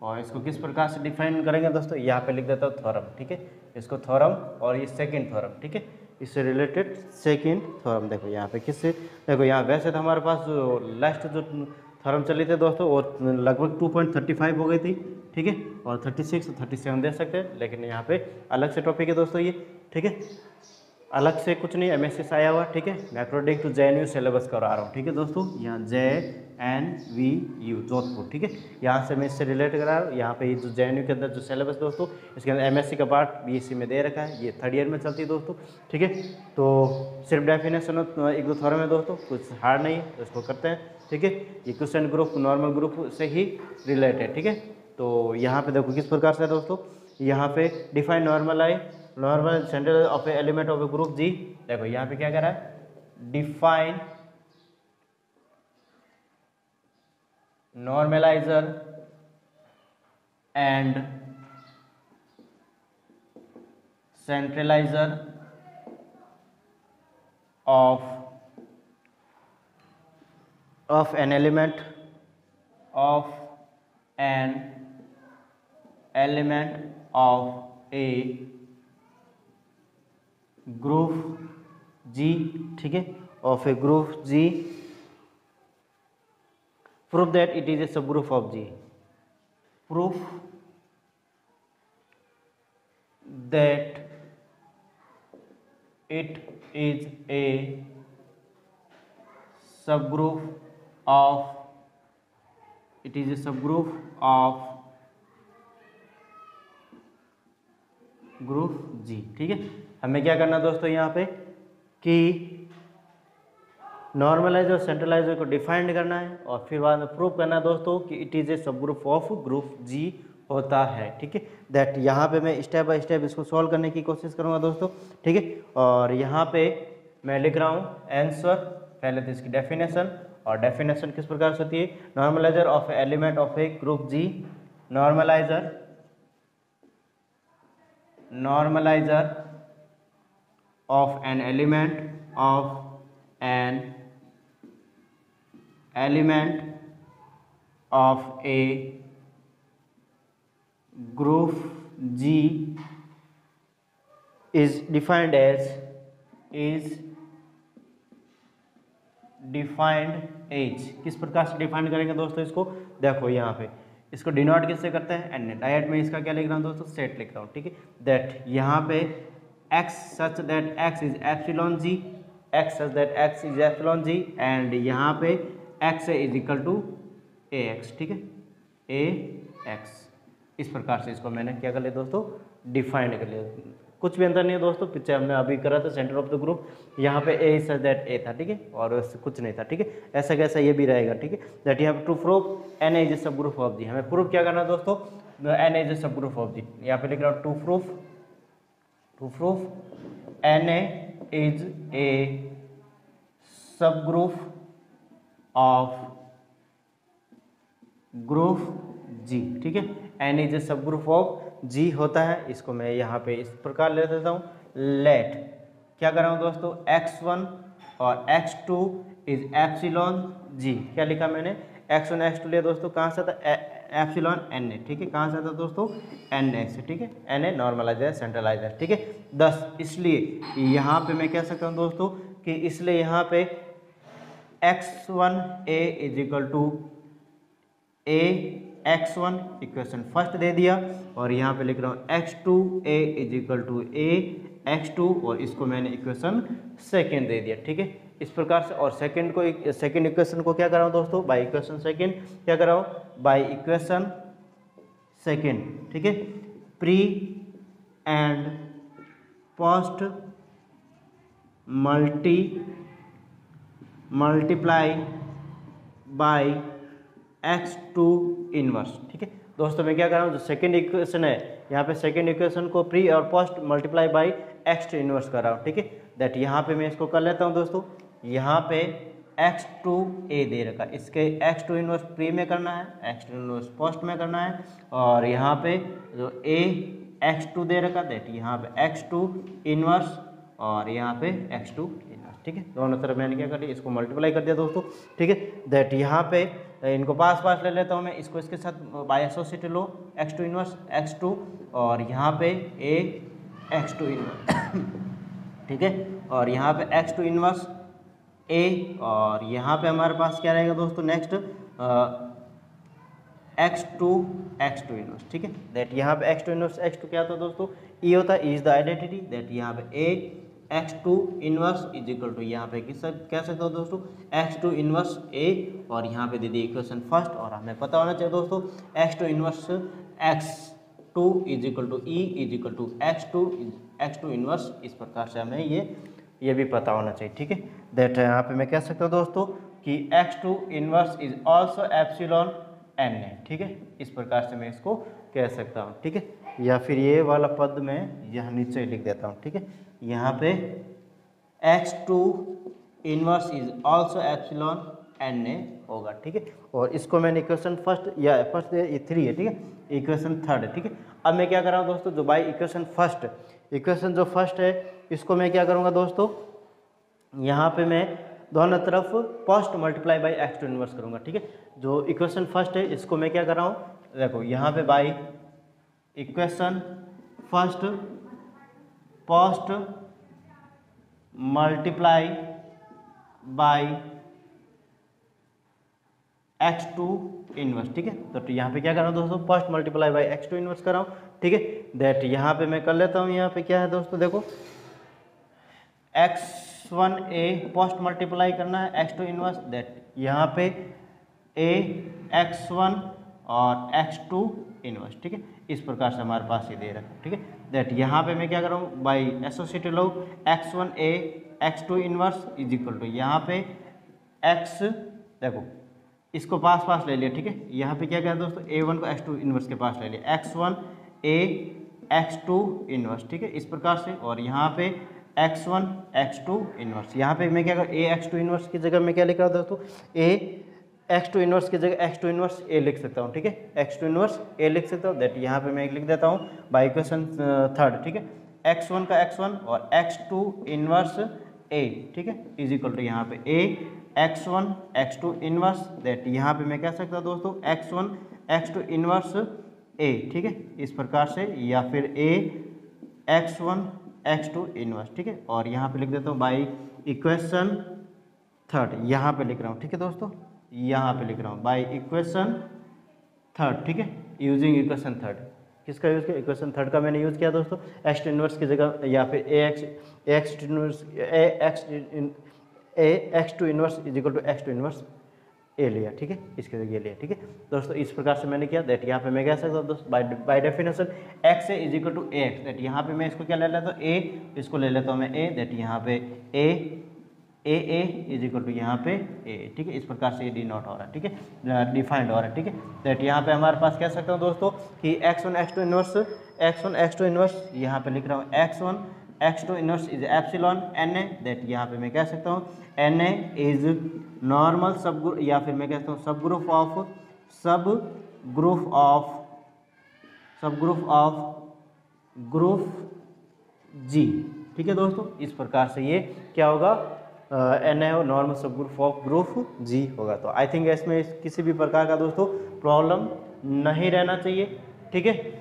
और इसको किस प्रकार से डिफाइन करेंगे दोस्तों, यहाँ पे लिख देता हूँ थ्योरम, ठीक है। इसको थ्योरम और ये सेकंड थ्योरम, ठीक है, इससे रिलेटेड सेकंड थ्योरम। देखो यहाँ पे किससे, देखो यहाँ वैसे तो हमारे पास जो लास्ट जो थ्योरम चली थी दोस्तों वो लगभग 2.35 हो गई थी, ठीक है। और 36 और 37 दे सकते हैं, लेकिन यहाँ पे अलग से टॉपिक है दोस्तों ये, ठीक है, अलग से कुछ नहीं, MSc से आया हुआ, ठीक है। मैं अकॉर्डिंग टू JNU सिलेबस करा रहा हूँ, ठीक है दोस्तों। यहाँ JNVU जोधपुर, ठीक है, यहाँ से मैं इससे रिलेट करा रहा हूँ। यहाँ पे जो JNU के अंदर जो सिलेबस दोस्तों इसके अंदर MSc का पार्ट BSc में दे रखा है, ये थर्ड ईयर में चलती है दोस्तों, ठीक है। तो सिर्फ डेफिनेशन एक दो थ्योरम है दोस्तों, कुछ हार्ड नहीं है, तो इसको करते हैं, ठीक है। ये क्वेश्चन ग्रुप नॉर्मल ग्रुप से ही रिलेटेड, ठीक है। तो यहाँ पे देखो किस प्रकार से है दोस्तों, यहाँ पे define normal centre of a element of a group G. देखो यहाँ पे क्या कर रहा है, define normalizer and centralizer of an element of a group जी, ठीक है, of a group G, proof that it is a सब group of G, proof that it is a subgroup of group जी, ठीक है। हमें क्या करना दोस्तों यहाँ पे कि नॉर्मलाइजर और सेंट्रलाइजर को डिफाइंड करना है और फिर बाद में प्रूव करना है दोस्तों कि इट इज़ ए सब ग्रुप ऑफ ग्रुप जी होता है, ठीक है। दैट यहाँ पे मैं स्टेप बाय स्टेप इसको सॉल्व करने की कोशिश करूँगा दोस्तों, ठीक है। और यहाँ पे मैं लिख रहा हूँ आंसर, पहले तो इसकी डेफिनेशन, और डेफिनेशन किस प्रकार से होती है, normalizer of element of a group G, normalizer of an element of a group G is defined as किस प्रकार से डिफाइन करेंगे दोस्तों इसको, देखो यहाँ पे इसको डिनोट किससे करते हैं, एन डायरेक्ट में इसका क्या लिख रहा हूँ दोस्तों, सेट लिख रहा हूँ, ठीक है। दैट यहाँ पे x such that x is epsilon G, x such that x is epsilon ji and यहाँ पे x is equal to a x, ठीक है, ए एक्स। इस प्रकार से इसको मैंने क्या कर लिया दोस्तों, डिफाइंड कर लिया। कुछ भी अंतर नहीं है दोस्तों, पिक्चर हमने अभी करा था सेंटर ऑफ द ग्रुप, यहाँ पे ए सच दैट ए था, ठीक है, और कुछ नहीं था, ठीक है। ऐसा कैसा ये भी रहेगा, ठीक है, that you have to proof N is a सब ग्रुप ऑफ जी। हमें प्रूफ क्या करना है दोस्तों, एन इज ए सब ग्रुप ऑफ जी। यहाँ पे लिख रहा हूँ to proof N is a सब ग्रुप ऑफ ग्रुप जी, ठीक है। एन इज ए सब ग्रुप ऑफ जी होता है, इसको मैं यहाँ पे इस प्रकार ले देता हूँ, लेट क्या कर रहा हूँ दोस्तों, x1 और x2 इज एप्सिलॉन जी। क्या लिखा मैंने, x1 x2 लिया दोस्तों, कहाँ से था, एप्सिलॉन एन ए, ठीक है, कहाँ से था दोस्तों, एन ए से, ठीक है, एन ए नॉर्मलाइज है, सेंट्रलाइज है, ठीक है। 10 इसलिए यहाँ पे मैं कह सकता हूँ दोस्तों कि इसलिए यहाँ पे x1 a is equal to a x1 equation first दे दिया, और यहाँ पे लिख रहा हूँ x2 a is equal to a x2, और इसको मैंने इक्वेशन सेकेंड दे दिया, ठीक है, इस प्रकार से। और सेकेंड इक्वेशन को क्या कर रहा हूँ दोस्तों, बाई इक्वेशन सेकेंड क्या कर रहा हूँ, बाई इक्वेशन सेकेंड, ठीक है, pre and post multiply by x2 inverse, ठीक है दोस्तों। मैं क्या कर रहा हूँ, जो सेकेंड इक्वेशन है यहाँ पे, सेकेंड इक्वेशन को प्री और post multiply by x2 inverse कर रहा हूँ, ठीक है, दैट यहाँ पे मैं इसको कर लेता हूँ दोस्तों। यहाँ पे x2 a दे रखा, इसके x2 इनवर्स प्री में करना है, x2 इनवर्स पोस्ट में करना है, और यहाँ पे जो a x2 दे रखा, दैट यहाँ पे x2 इनवर्स और यहाँ पे x2 इनवर्स, ठीक है। दोनों तरफ मैंने क्या कर दिया, इसको मल्टीप्लाई कर दिया दोस्तों, ठीक है, दैट यहाँ पे इनको पास ले लेता हूँ मैं, इसको इसके साथ बाय एसोसिएट लो, x2 इनवर्स x2 और यहाँ पे a x2 इनवर्स ठीक है, और यहाँ पे x2 इनवर्स a, और यहाँ पे हमारे पास क्या रहेगा दोस्तों, नेक्स्ट x2 इनवर्स, ठीक है, दैट यहाँ पे x2 इनवर्स x2 क्या होता है दोस्तों, e होता है, e is the identity, that यहाँ पे a x2 inverse is equal to, यहाँ पे किस कह सकते हो दोस्तों, x2 इनवर्स a, और यहाँ पे दे दी इक्वेशन फर्स्ट, और हमें पता होना चाहिए दोस्तों x2 inverse x2 is equal to e is equal to x2 inverse, इस प्रकार से हमें ये भी पता होना चाहिए, ठीक है, दैट यहाँ पे मैं कह सकता हूँ दोस्तों कि x2 inverse is also epsilon N a, ठीक है, इस प्रकार से मैं इसको कह सकता हूँ, ठीक है, या फिर ये वाला पद मैं यहाँ नीचे लिख देता हूँ, ठीक है, यहाँ पे x2 inverse is also epsilon N a होगा, ठीक है, और इसको मैंने इक्वेशन फर्स्ट ये 3 है, ठीक है, इक्वेशन थर्ड है, ठीक है। अब मैं क्या कर रहा हूँ दोस्तों, जो बाई इक्वेशन जो फर्स्ट है, इसको मैं क्या करूँगा दोस्तों, यहाँ पे मैं दोनों तरफ post multiply by x2 inverse करूँगा, ठीक है। जो इक्वेशन फर्स्ट है इसको मैं क्या कर रहा हूँ, देखो यहाँ पे by equation first post multiply by x2 inverse, ठीक है, तो यहाँ पे क्या कर रहा हूँ दोस्तों, post multiply by x2 inverse कर रहा हूँ, ठीक है, दैट यहाँ पे मैं कर लेता हूँ, यहाँ पे क्या है दोस्तों, देखो x1a पोस्ट मल्टीप्लाई करना है x2 इनवर्स, दैट यहाँ पे a x1 और x2 इनवर्स, ठीक है, इस प्रकार से हमारे पास ये दे रखा है, ठीक है, दैट यहाँ पे मैं क्या कर रहा हूँ, by associate law x1a x2 inverse is equal to, यहाँ पे x, देखो इसको पास ले लिया, ठीक है, यहाँ पे क्या किया दोस्तों, a1 को x2 इनवर्स के पास ले लिया, x1a x2 इनवर्स, ठीक है, इस प्रकार से, और यहाँ पे x1 x2 इनवर्स, यहाँ पे मैं क्या कर a x2 इनवर्स की जगह मैं क्या लिख रहा हूँ दोस्तों, a x2 इनवर्स की जगह x2 इनवर्स a लिख सकता हूँ, ठीक है, x2 इनवर्स a लिख सकता हूँ, दैट यहाँ पे मैं लिख देता हूँ बाई इक्वेशन थर्ड, ठीक है, x1 का x1 और x2 इनवर्स a, ठीक है, इज इक्वल टू यहाँ पे a x1 x2 inverse, that यहाँ पे मैं कह सकता हूँ दोस्तों x1 x2 इनवर्स a, ठीक है, इस प्रकार से, या फिर a x1 x2 इनवर्स, ठीक है, और यहाँ पे लिख देता हूँ बाई इक्वेशन थर्ड, यहाँ पे लिख रहा हूँ, ठीक है दोस्तों, यहाँ पे लिख रहा हूँ बाई इक्वेशन थर्ड, ठीक है, यूजिंग इक्वेशन थर्ड, किसका यूज़ किया, इक्वेशन थर्ड का मैंने यूज़ किया दोस्तों, एक्स टू इनवर्स की जगह या फिर x two inverse is equal to x two inverse a लिया, ठीक है, इसके जगह लिया, ठीक है दोस्तों। इस प्रकार से मैंने किया दैट यहाँ पे मैं कह सकता हूँ दोस्तों by definition x is equal to a x, that यहाँ पे मैं इसको क्या ले लेता हूँ ए, इसको ले लेता हूँ मैं ए, दैट यहाँ पे ए इज इक्वल टू यहाँ पे ए, ठीक है, इस प्रकार से ये डी नॉट हो रहा है, ठीक है, डिफाइंड हो रहा है, ठीक है। दैट यहाँ पे हमारे पास कह सकता हूँ दोस्तों कि x1 x2 इनवर्स यहाँ पे लिख रहा हूँ x1 x2 inverse is epsilon Na, that यहाँ पे मैं कह सकता हूँ Na इज नॉर्मल सब ग्रुप, या फिर मैं कहता हूँ सब ग्रुप G, ठीक है दोस्तों। इस प्रकार से ये क्या होगा, Na नॉर्मल सब ग्रुप ऑफ ग्रुप G होगा। तो आई थिंक इसमें किसी भी प्रकार का दोस्तों प्रॉब्लम नहीं रहना चाहिए, ठीक है,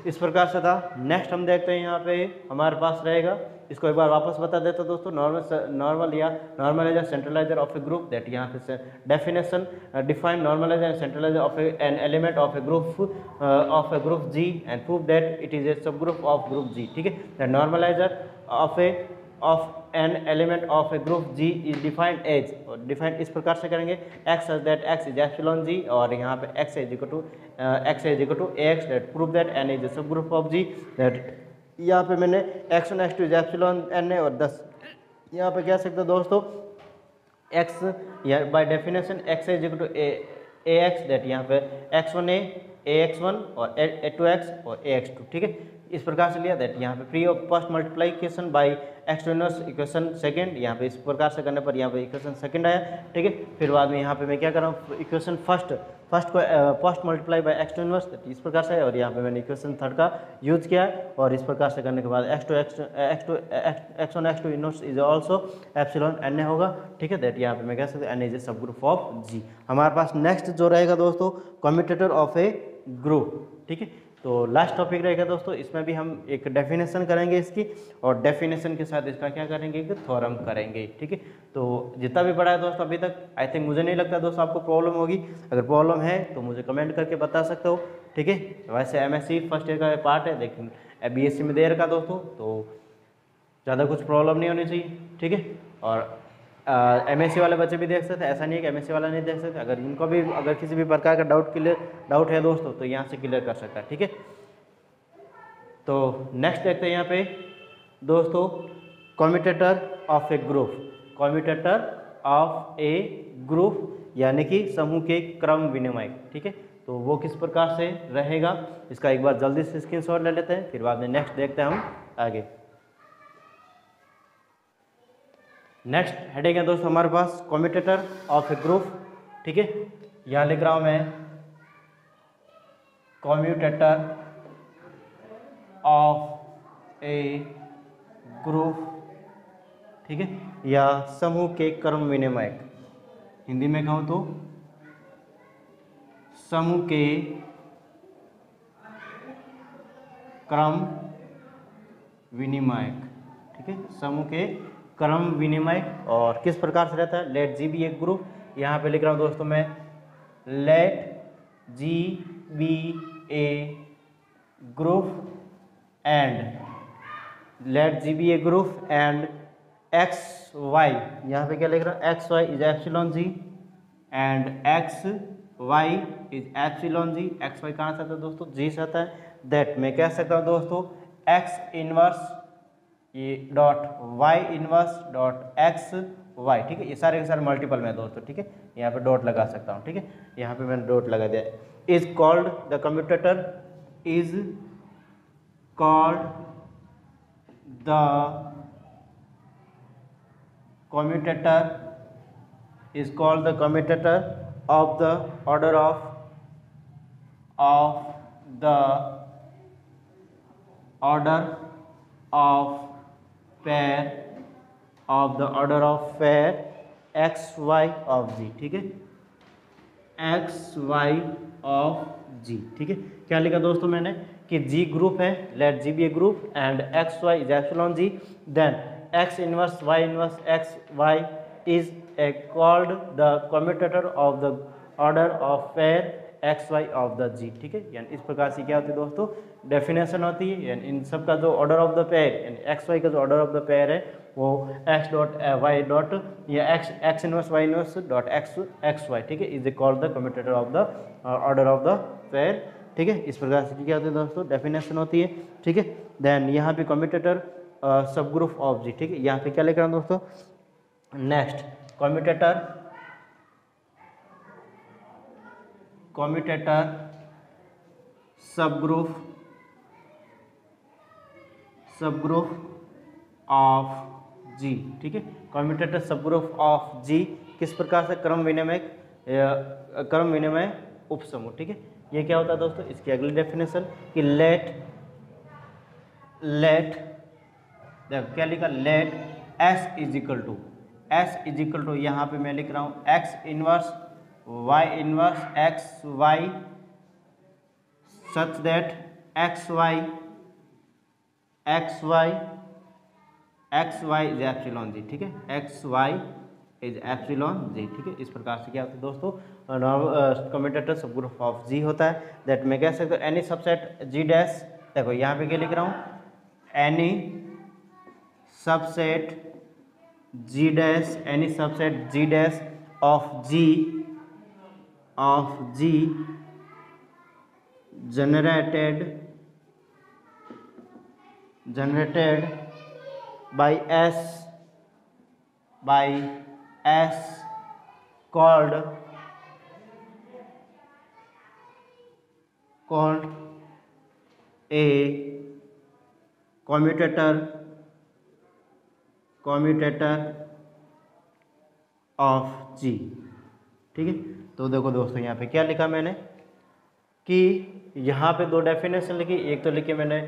इस प्रकार से था। नेक्स्ट हम देखते हैं यहाँ पे हमारे पास रहेगा, इसको एक बार वापस बता देता दोस्तों, normal as centralizer of a group, that यहाँ पे definition define normalizer and centralizer of an element of a group G and prove that it is a सब ग्रुप ऑफ ग्रुप G, ठीक है। The normalizer of an element of a group G is defined इस प्रकार से करेंगे, x such that x is epsilon G, और यहाँ पे x is equal to ax, that prove that n is a subgroup of G, that यहाँ पे मैंने x1 x2 is epsilon n है, और 10 यहाँ पे कह सकते हो दोस्तों x या by definition x is equal to ax, that यहाँ पे x1 ax1 और a2x और ax2, ठीक है, इस प्रकार से लिया। दैट यहाँ पे प्री और post multiplication by x two inverse equation second, यहाँ पे इस प्रकार से करने पर यहाँ पे इक्वेशन सेकंड आया, ठीक है। फिर बाद में यहाँ पे मैं क्या कर रहा हूँ, इक्वेशन फर्स्ट को post multiply by x two inverse, इस प्रकार से, और यहाँ पे मैंने इक्वेशन थर्ड का यूज किया है, और इस प्रकार से करने के बाद x1 x2 inverse is also epsilon Na होगा, ठीक है। दैट यहाँ पे मैं कह सकता हूँ N इज ए सब ग्रुप ऑफ G। हमारे पास नेक्स्ट जो रहेगा दोस्तों कम्यूटेटर ऑफ ए ग्रुप, ठीक है। तो लास्ट टॉपिक रहेगा दोस्तों, इसमें भी हम एक डेफिनेशन करेंगे इसकी, और डेफिनेशन के साथ इसका क्या करेंगे कि थ्योरम करेंगे, ठीक है। तो जितना भी पढ़ा है दोस्तों अभी तक, आई थिंक मुझे नहीं लगता दोस्तों आपको प्रॉब्लम होगी, अगर प्रॉब्लम है तो मुझे कमेंट करके बता सकते हो, ठीक है। वैसे MSc फर्स्ट ईयर का पार्ट है, लेकिन BSc में दे रखा दोस्तों, तो ज़्यादा कुछ प्रॉब्लम नहीं होनी चाहिए, ठीक है। और MSc वाले बच्चे भी देख सकते हैं, ऐसा नहीं है कि MSc वाला नहीं देख सकते, अगर इनको भी अगर किसी भी प्रकार का डाउट है दोस्तों तो यहाँ से क्लियर कर सकता है, ठीक है। तो नेक्स्ट देखते हैं यहाँ पे दोस्तों कम्यूटेटर ऑफ ए ग्रुप यानी कि समूह के क्रम विनिमय, ठीक है। तो वो किस प्रकार से रहेगा इसका एक बार जल्दी से स्क्रीनशॉट ले लेते हैं, फिर बाद में नेक्स्ट देखते हैं हम आगे। नेक्स्ट हेडिंग है दोस्तों हमारे पास कम्यूटेटर ऑफ ए ग्रुप, ठीक है। यहाँ लिख रहा हूँ मैं कम्यूटेटर ऑफ ए ग्रुप, ठीक है, या समूह के क्रम विनिमय, हिंदी में कहूँ तो समूह के क्रम विनिमय, ठीक है, समूह के क्रम विनिमय। और किस प्रकार से रहता है, let G be a group, यहाँ पे लिख रहा हूँ दोस्तों मैं let G be a group and x y, यहाँ पे क्या लिख रहा हूँ x y is epsilon ji and x y is epsilon G. X y कहाँ से आता है दोस्तों, जी से आता है। दैट मैं कह सकता हूँ दोस्तों एक्स इनवर्स ये dot y inverse dot x y, ठीक है, ये सारे के सारे मल्टीपल में दोस्तों, ठीक है, यहाँ पे डॉट लगा सकता हूँ, ठीक है, यहाँ पे मैंने डॉट लगा दिया। Is called the commutator is called the commutator of the order of pair x y of जी, ठीक है, एक्स वाई ऑफ जी, ठीक है। क्या लिखा दोस्तों मैंने कि जी ग्रुप है, let G be a group and x y is epsilon G, then x inverse y inverse x y is called the commutator of the order of pair x y of the G, ठीक है। यानी इस प्रकार से क्या होती है दोस्तों, डेफिनेशन होती है। यानी इन सब का जो ऑर्डर ऑफ द पेयर, यानी एक्स वाई का जो ऑर्डर ऑफ द पेयर है वो एक्स डॉट वाई डॉट या x inverse y inverse dot x y, ठीक है, is called the commutator of the order of the pair, ठीक है। इस प्रकार से क्या होती है दोस्तों, डेफिनेशन होती है, ठीक है। देन यहाँ पे कम्यूटेटर सब ग्रुप ऑफ जी, ठीक है। यहाँ पे क्या लिख रहा हूँ दोस्तों, नेक्स्ट कम्यूटेटर सब ग्रुप ऑफ जी, ठीक है। कम्यूटेटर सब ग्रुप ऑफ जी किस प्रकार से, क्रम विनिमय उपसमूह, ठीक है। ये क्या होता है दोस्तों, इसकी अगली डेफिनेशन कि लेट देखो क्या लिखा, let S is equal to यहाँ पे मैं लिख रहा हूँ x inverse y inverse x y such that x y is epsilon जी, ठीक है। एक्स वाई इज एप्सिलॉन जी, ठीक है। इस प्रकार से क्या होता है दोस्तों, कम्यूटेटर सब ग्रुप ऑफ जी होता है। दैट मैं कह सकता हूँ एनी सबसेट जी डैश, देखो यहाँ पे क्या लिख रहा हूँ, any subset G dash of G generated by S called a commutator of जी, ठीक है। तो देखो दोस्तों यहाँ पे क्या लिखा मैंने कि यहाँ पे दो डेफिनेशन लिखी, एक तो लिखी मैंने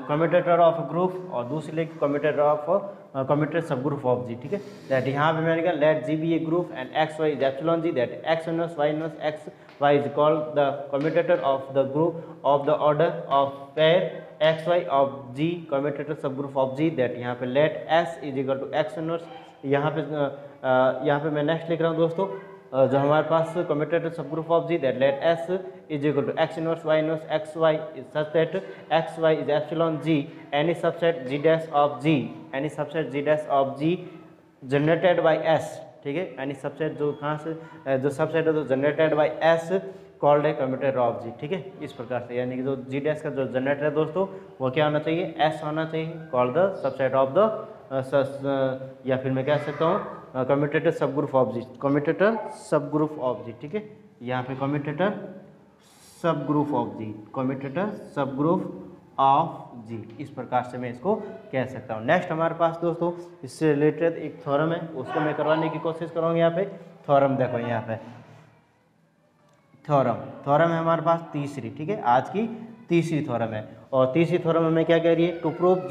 कम्यूटेटर ऑफ ग्रुप और दूसरी लिखी कम्यूटेटर सब ग्रुप ऑफ जी, ठीक है। दैट यहाँ पे मैंने लिखा let G be a group and x y is epsilon G, that x inverse y inverse x y is called the commutator of the group of the order of pair x y of G commutator सब group of G, that यहाँ पे let S is equal to x inverse. यहाँ पे मैं next लिख रहा हूँ दोस्तों, जो हमारे पास कम्यूटेटर सब group of G, that let S is equal to x inverse y inverse x y is such that x y is epsilon G, any subset G dash of G generated by S, ठीक है। Any subset जो कहाँ से जो subset है जो generated by S called है commutator of जी, ठीक है। इस प्रकार से यानी कि जो जी डैश का जो जनरेटर है दोस्तों वो क्या होना चाहिए, एस होना चाहिए, called the subset of the या फिर मैं कह सकता हूँ कम्यूटेटर सब ग्रुप ऑफ जी, ठीक है। यहाँ पे कम्यूटेटर सब ग्रुप ऑफ जी, इस प्रकार से मैं इसको कह सकता हूँ। नेक्स्ट हमारे पास दोस्तों इससे रिलेटेड एक थ्योरम है, उसको मैं करवाने की कोशिश करूँगा। यहाँ पे थ्योरम देखो, यहाँ पे थ्योरम है हमारे पास तीसरी, ठीक है, आज की तीसरी थ्योरम है। और तीसरी थ्योरम में क्या कह रही है, टू प्रूफ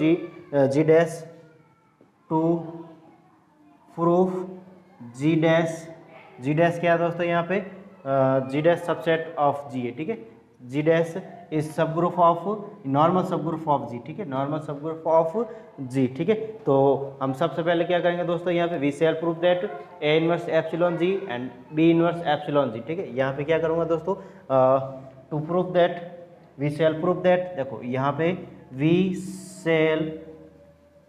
जी डैश क्या है दोस्तों, यहाँ पे जी डैश सबसेट ऑफ जी है, ठीक है। जी dash is sub group of normal सब ग्रुप ऑफ जी, ठीक है, नॉर्मल सब ग्रुप ऑफ जी, ठीक है। तो हम सबसे पहले क्या करेंगे दोस्तों, यहाँ पे we shall prove that a inverse epsilon ji and b inverse epsilon जी, ठीक है। यहाँ पे क्या करूँगा दोस्तों, to prove that we shall prove that, देखो यहाँ पे वी शैल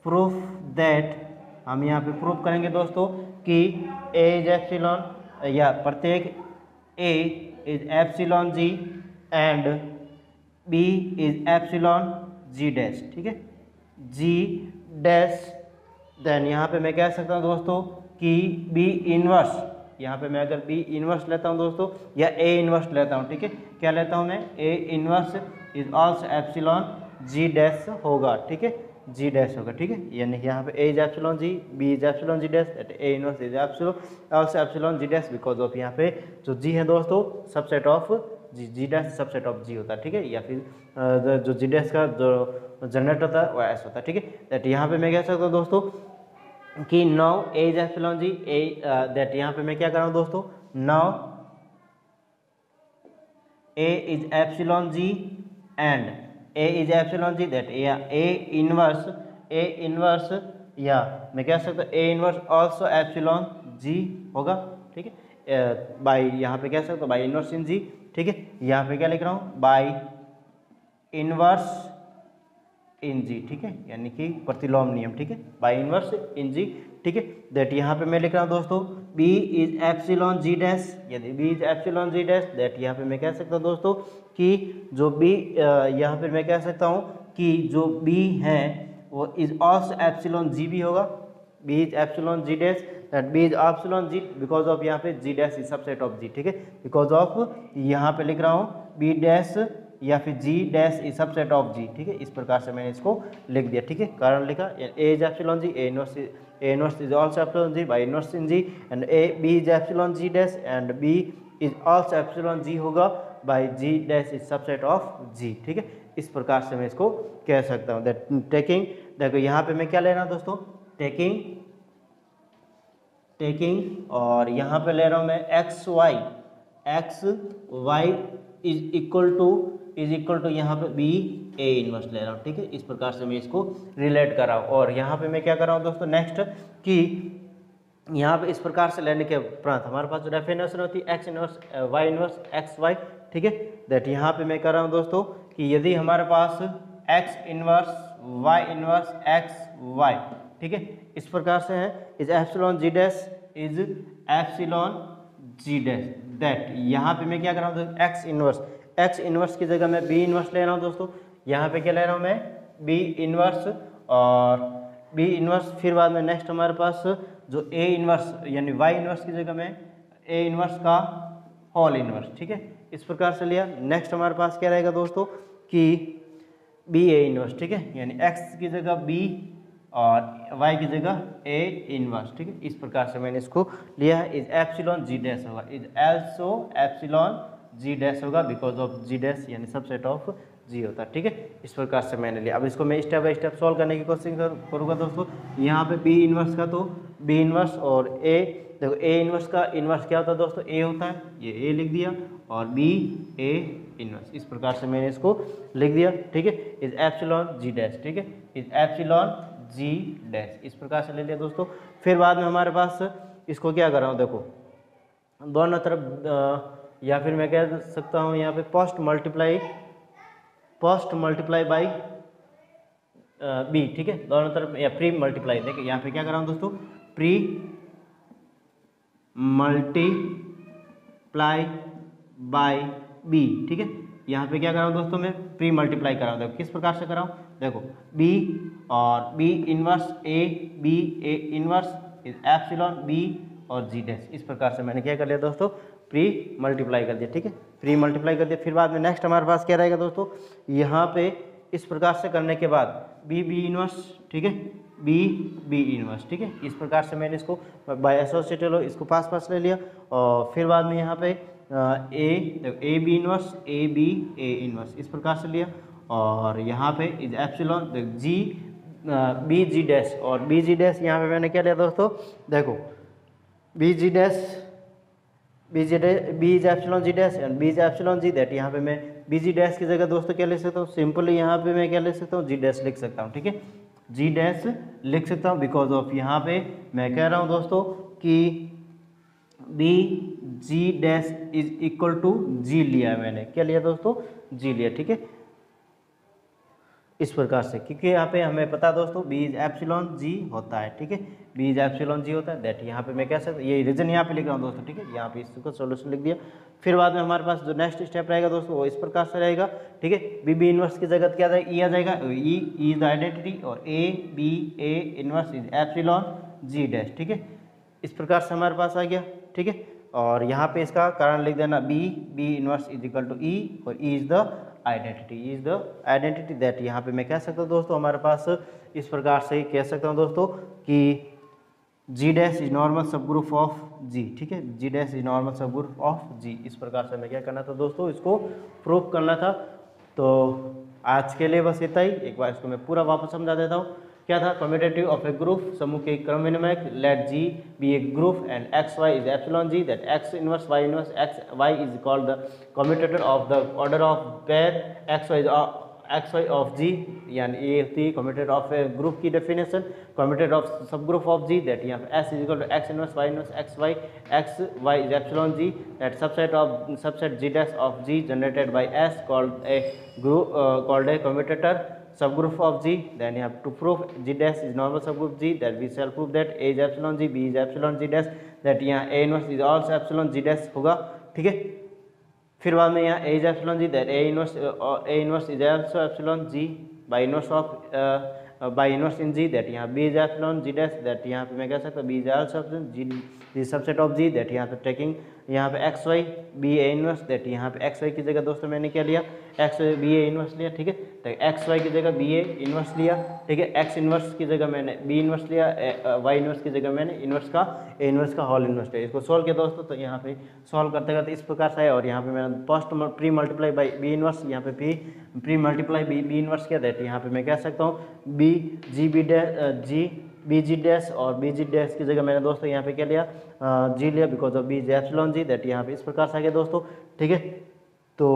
प्रूफ दैट, हम यहाँ पे प्रूफ करेंगे दोस्तों कि ए इज एप्सिलॉन या प्रत्येक a is epsilon ji and b is epsilon G dash, ठीक है, जी डैश। देन यहाँ पे मैं कह सकता हूँ दोस्तों कि बी इनवर्स, यहाँ पे मैं अगर बी इनवर्स लेता हूँ दोस्तों या ए इनवर्स लेता हूँ, ठीक है, क्या लेता हूँ मैं, a inverse is also epsilon G dash होगा, ठीक है, जी डैश होगा, ठीक है। यानी कि यहाँ पे a is epsilon G, b is epsilon G dash, that a inverse is also epsilon G dash because of यहाँ पे जो जी है दोस्तों subset of G dash subset of जी होता है, ठीक है। या फिर जो जी डैश का जो जनरेटर होता है वो एस होता है, ठीक है। दैट यहाँ पे मैं कह सकता हूँ दोस्तों कि now a is epsilon G, that यहाँ पे मैं क्या कर रहा हूँ दोस्तों, now a is epsilon ji and a is epsilon G, that a inverse या मैं कह सकता हूँ a inverse also epsilon G होगा, ठीक है। बाई यहाँ पे कह सकता हूँ बाई इनवर्स इन जी, ठीक है। यहाँ पे क्या लिख रहा हूँ, बाई इनवर्स इन जी, ठीक है, यानी कि प्रतिलोम नियम, ठीक है, बाई इनवर्स इन जी, ठीक है। दैट यहाँ पे मैं लिख रहा हूँ दोस्तों b is epsilon G dash, यदि b is epsilon G dash, that यहाँ पे मैं कह सकता हूँ दोस्तों कि जो b यहाँ पे मैं कह सकता हूँ कि जो b है वो इज ऑल्सो एप्सिलॉन जी भी होगा, b is epsilon G dash, that b is epsilon G because of यहाँ पे g dash is subset of g, ठीक है, बिकॉज ऑफ यहाँ पे लिख रहा हूँ b डैश या फिर g dash is subset of g, ठीक है। इस प्रकार से मैंने इसको लिख दिया, ठीक है। कारण लिखा a is epsilon G, a inverse is also epsilon G by inverse in g, and b is epsilon g dash and b is also epsilon g होगा by g dash is subset of g, ठीक है। इस प्रकार से मैं इसको कह सकता हूँ दैट टेकिंग, देखो यहाँ पे मैं क्या ले रहा हूँ दोस्तों, टेकिंग और यहाँ पे ले रहा हूँ मैं x y is equal to यहाँ पे बी ए इनवर्स ले रहा हूँ, ठीक है। इस प्रकार से मैं इसको रिलेट कर रहा हूँ। और यहाँ पे मैं क्या कर रहा हूँ दोस्तों नेक्स्ट, कि यहाँ पे इस प्रकार से लेने के उपरांत हमारे पास जो डेफिनेशन होती है x inverse y inverse x y, ठीक है, दैट यहाँ पे मैं कर रहा हूँ दोस्तों कि यदि हमारे पास x inverse y inverse x y, ठीक है, इस प्रकार से है is epsilon G dash is epsilon G dash, that यहाँ पे मैं क्या कर रहा हूँ एक्स इनवर्स की जगह मैं बी इनवर्स ले रहा हूँ दोस्तों। यहाँ पे क्या ले रहा हूँ मैं बी इनवर्स और बी इनवर्स, फिर बाद में नेक्स्ट हमारे पास जो ए इनवर्स यानी वाई इनवर्स की जगह में ए इनवर्स का होल इनवर्स, ठीक है, इस प्रकार से लिया। नेक्स्ट हमारे पास क्या रहेगा दोस्तों कि बी ए इनवर्स, ठीक है, यानी एक्स की जगह बी और y की जगह a इनवर्स, ठीक है। इस प्रकार से मैंने इसको लिया है इज एप्सिलॉन जी डैश होगा, is also epsilon G dash होगा बिकॉज ऑफ जी डैश यानी सबसेट ऑफ जी होता है, ठीक है। इस प्रकार से मैंने लिया। अब इसको मैं स्टेप बाय स्टेप सॉल्व करने की कोशिश करूँगा दोस्तों। यहाँ पे बी इनवर्स का तो बी इनवर्स और ए, देखो ए इनवर्स का इनवर्स क्या होता है दोस्तों, ए होता है, ये ए लिख दिया और बी ए इनवर्स, इस प्रकार से मैंने इसको लिख दिया, ठीक है। इज एप्सिलॉन जी डैश, ठीक है, इज एप्सिलॉन जी डैश, इस प्रकार से ले लिया दोस्तों। फिर बाद में हमारे पास इसको क्या कर रहा हूँ, देखो दोनों तरफ या फिर मैं कह सकता हूँ यहाँ पे पोस्ट मल्टीप्लाई बाई बी, ठीक है, दोनों तरफ या प्री मल्टीप्लाई, देखिए यहाँ पे क्या कर रहा हूँ दोस्तों प्री मल्टीप्लाई बाई बी, ठीक है। यहाँ पे क्या कर रहा हूँ दोस्तों मैं प्री मल्टीप्लाई कर रहा हूँ, देखो किस प्रकार से कर रहा हूँ, देखो b और b inverse a b a inverse is epsilon b और g डैश, इस प्रकार से मैंने क्या कर लिया दोस्तों प्री मल्टीप्लाई कर दिया, ठीक है, प्री मल्टीप्लाई कर दिया। फिर बाद में नेक्स्ट हमारे पास क्या रहेगा दोस्तों, यहाँ पे इस प्रकार से करने के बाद b b इनवर्स, ठीक है, b b इनवर्स, ठीक है, इस प्रकार से मैंने इसको बाय एसोसिएटेड इसको पास ले लिया। और फिर बाद में यहाँ पे a b inverse a b a inverse, इस प्रकार से लिया। और यहाँ पे is epsilon G b G dash, और बी जी डैश यहाँ पे मैंने क्या लिया दोस्तों, देखो b G dash b is epsilon G dash and b is epsilon G, that यहाँ पे मैं बी जी डैश की जगह दोस्तों क्या लिख सकता हूँ, सिंपली यहाँ पे मैं क्या लिख सकता हूँ जी डैश लिख सकता हूँ, ठीक है, जी डैश लिख सकता हूँ बिकॉज ऑफ यहाँ पे मैं कह रहा हूँ दोस्तों कि b G dash is equal to G लिया है मैंने, क्या लिया दोस्तों जी लिया, ठीक है, इस प्रकार से, क्योंकि यहाँ पे हमें पता है दोस्तों बी इज एप्सिलॉन जी होता है, ठीक है, बी इज एप्सिलॉन जी होता है, दैट यहाँ पे मैं कह सकता हूँ ये रीजन यहाँ पे लिख रहा हूँ दोस्तों, ठीक है, यहाँ पे इसको सोल्यूशन लिख दिया। फिर बाद में हमारे पास जो नेक्स्ट स्टेप रहेगा दोस्तों वो इस प्रकार से रहेगा, ठीक है, बी बी इनवर्स की जगह क्या जाएगा ई आ जाएगा, ई इज द आइडेंटिटी और a b a inverse is epsilon G dash, ठीक है, इस प्रकार से हमारे पास आ गया, ठीक है। और यहाँ पे इसका कारण लिख देना b inverse is equal to e और e is the identity that यहाँ पे मैं कह सकता हूँ दोस्तों हमारे पास इस प्रकार से कह सकता हूँ दोस्तों कि जी डैश इज नॉर्मल सब ग्रुप ऑफ जी, ठीक है, जी डैश इज नॉर्मल सब ग्रुप ऑफ जी, इस प्रकार से मैं क्या करना था दोस्तों इसको प्रूव करना था। तो आज के लिए बस इतना ही, एक बार इसको मैं पूरा वापस समझा देता हूँ। क्या था, कम्यूटेटिव ऑफ ए ग्रुप, समूह के क्रम विनिमय, let G be a group and x y is epsilon G, that x inverse y inverse x y is called the commutator of the order of pair x y x y of G, यानी ये होती है commutator of a group की definition, commutator of sub group of G, that यहाँ पे S is equal to x inverse y inverse x y is epsilon G, that subset G dash of G generated by S called a group called a commutator subgroup of G. Then you have to prove G dash is normal subgroup G, that we shall prove that A is epsilon G, B is epsilon G dash, that यहाँ A inverse is also epsilon G dash होगा, ठीक है। फिर बाद में यहाँ A is epsilon G, that A inverse is also epsilon G by inverse in G, that यहाँ B is epsilon G dash, that यहाँ पे मैं कह सकता हूँ B is also epsilon G the subset of G, that यहाँ पे taking यहाँ पे x y b a inverse, that यहाँ पे एक्स वाई की जगह दोस्तों मैंने क्या लिया, x y b a inverse लिया, ठीक है। तो एक्स वाई की जगह बी ए इनवर्स लिया, ठीक है। एक्स इनवर्स की जगह मैंने बी इनवर्स लिया, वाई इनवर्स की जगह मैंने इनवर्स का ए इनवर्स का होल इनवर्स लिया। इसको सॉल्व किया दोस्तों, तो यहाँ पे सॉल्व करते करते इस प्रकार से है, और यहाँ पे मैंने first pre multiply by b inverse, यहाँ पे प्री मल्टीप्लाई बी इनवर्स किया, दैट यहाँ पे मैं कह सकता हूँ b G b G b G dash, और बी जी डैश की जगह मैंने दोस्तों यहाँ पे क्या लिया, जी लिया, because of b is epsilon G, that यहाँ पे इस प्रकार से आ गया दोस्तों, ठीक है। तो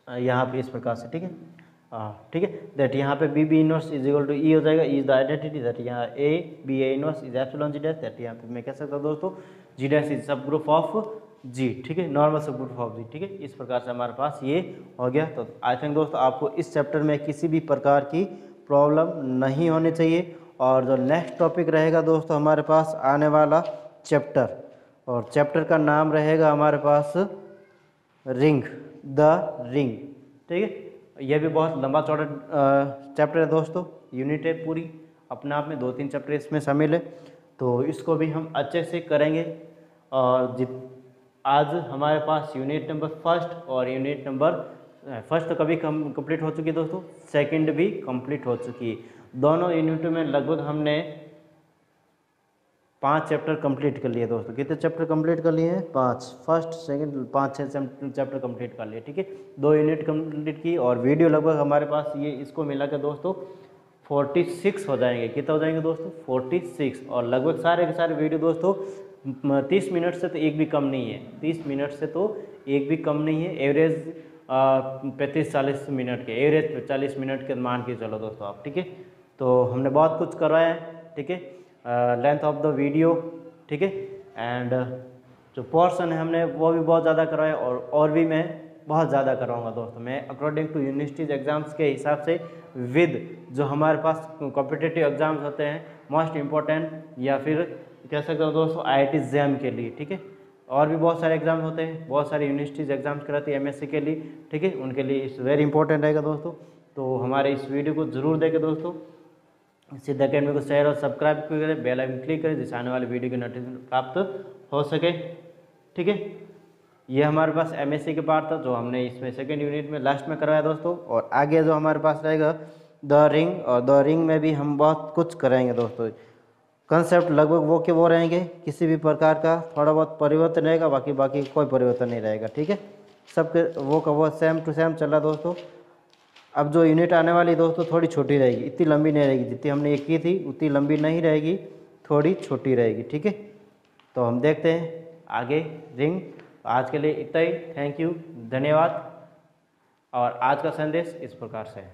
यहाँ पे इस प्रकार से, ठीक है, ठीक है, दैट यहाँ पे b inverse is equal to e हो जाएगा, e is the identity, that यहाँ a b a inverse is epsilon G dash, that यहाँ पे मैं कह सकता हूँ दोस्तों G dash is sub group of जी, ठीक है, नॉर्मल सब ग्रुप ऑफ जी, ठीक है। इस प्रकार से हमारे पास ये हो गया। तो आई थिंक दोस्तों आपको इस चैप्टर में किसी भी प्रकार की प्रॉब्लम नहीं होनी चाहिए। और जो नेक्स्ट टॉपिक रहेगा दोस्तों हमारे पास आने वाला चैप्टर, और चैप्टर का नाम रहेगा हमारे पास रिंग द रिंग, ठीक है। यह भी बहुत लंबा चौड़ा चैप्टर है दोस्तों, यूनिट है पूरी अपने आप में, 2-3 चैप्टर इसमें शामिल है, तो इसको भी हम अच्छे से करेंगे। और आज हमारे पास यूनिट नंबर फर्स्ट और यूनिट नंबर फर्स्ट तो कभी कंप्लीट हो चुकी है दोस्तों, सेकंड भी कंप्लीट हो चुकी है। दोनों यूनिट में लगभग हमने 5 चैप्टर कंप्लीट कर लिए दोस्तों। कितने चैप्टर कंप्लीट कर लिए हैं? 5, फर्स्ट सेकंड 5-6 चैप्टर कंप्लीट कर लिए, ठीक है। 2 यूनिट कंप्लीट की, और वीडियो लगभग हमारे पास ये इसको मिला के दोस्तों 46 हो जाएंगे। कितना हो जाएंगे दोस्तों? 46। और लगभग सारे के सारे वीडियो दोस्तों 30 मिनट से तो एक भी कम नहीं है, 30 मिनट से तो एक भी कम नहीं है। एवरेज 35-40 मिनट के, एवरेज 40 मिनट के मान के चलो दोस्तों आप, ठीक है। तो हमने बहुत कुछ करवाया है, ठीक है, लेंथ ऑफ द वीडियो, ठीक है, एंड जो पोर्शन है हमने वो भी बहुत ज़्यादा करवाया, और भी मैं बहुत ज़्यादा करवाऊंगा दोस्तों। मैं अकॉर्डिंग टू यूनिवर्सिटीज एग्ज़ाम्स के हिसाब से, विद जो हमारे पास कॉम्पिटिटिव एग्ज़ाम्स होते हैं मोस्ट इम्पोर्टेंट, या फिर कह सकते हो दोस्तों IIT JAM के लिए, ठीक है। और भी बहुत सारे एग्जाम होते हैं, बहुत सारी यूनिवर्सिटीज एग्जाम्स कराती है MSc के लिए, ठीक है, उनके लिए इट्स वेरी इंपॉर्टेंट रहेगा दोस्तों। तो हमारे इस वीडियो को जरूर देखें दोस्तों, सिद्ध अकेडमी को शेयर और सब्सक्राइब करें, बेल आइकन क्लिक करें जिससे आने वाली वीडियो की नोटिफिकेशन प्राप्त हो सके, ठीक है। ये हमारे पास MSc के पार्ट था जो हमने इसमें सेकेंड यूनिट में लास्ट में करवाया दोस्तों। और आगे जो हमारे पास रहेगा द रिंग, और द रिंग में भी हम बहुत कुछ कराएंगे दोस्तों। कंसेप्ट लगभग वो के वो रहेंगे, किसी भी प्रकार का थोड़ा बहुत परिवर्तन रहेगा, बाकी कोई परिवर्तन नहीं रहेगा, ठीक है। सबके वो का वो सेम टू सेम चल रहा दोस्तों। अब जो यूनिट आने वाली दोस्तों थोड़ी छोटी रहेगी, इतनी लंबी नहीं रहेगी, जितनी हमने ये की थी उतनी लंबी नहीं रहेगी, थोड़ी छोटी रहेगी, ठीक है। तो हम देखते हैं आगे रिंग। आज के लिए इतना ही, थैंक यू, धन्यवाद। और आज का संदेश इस प्रकार से है।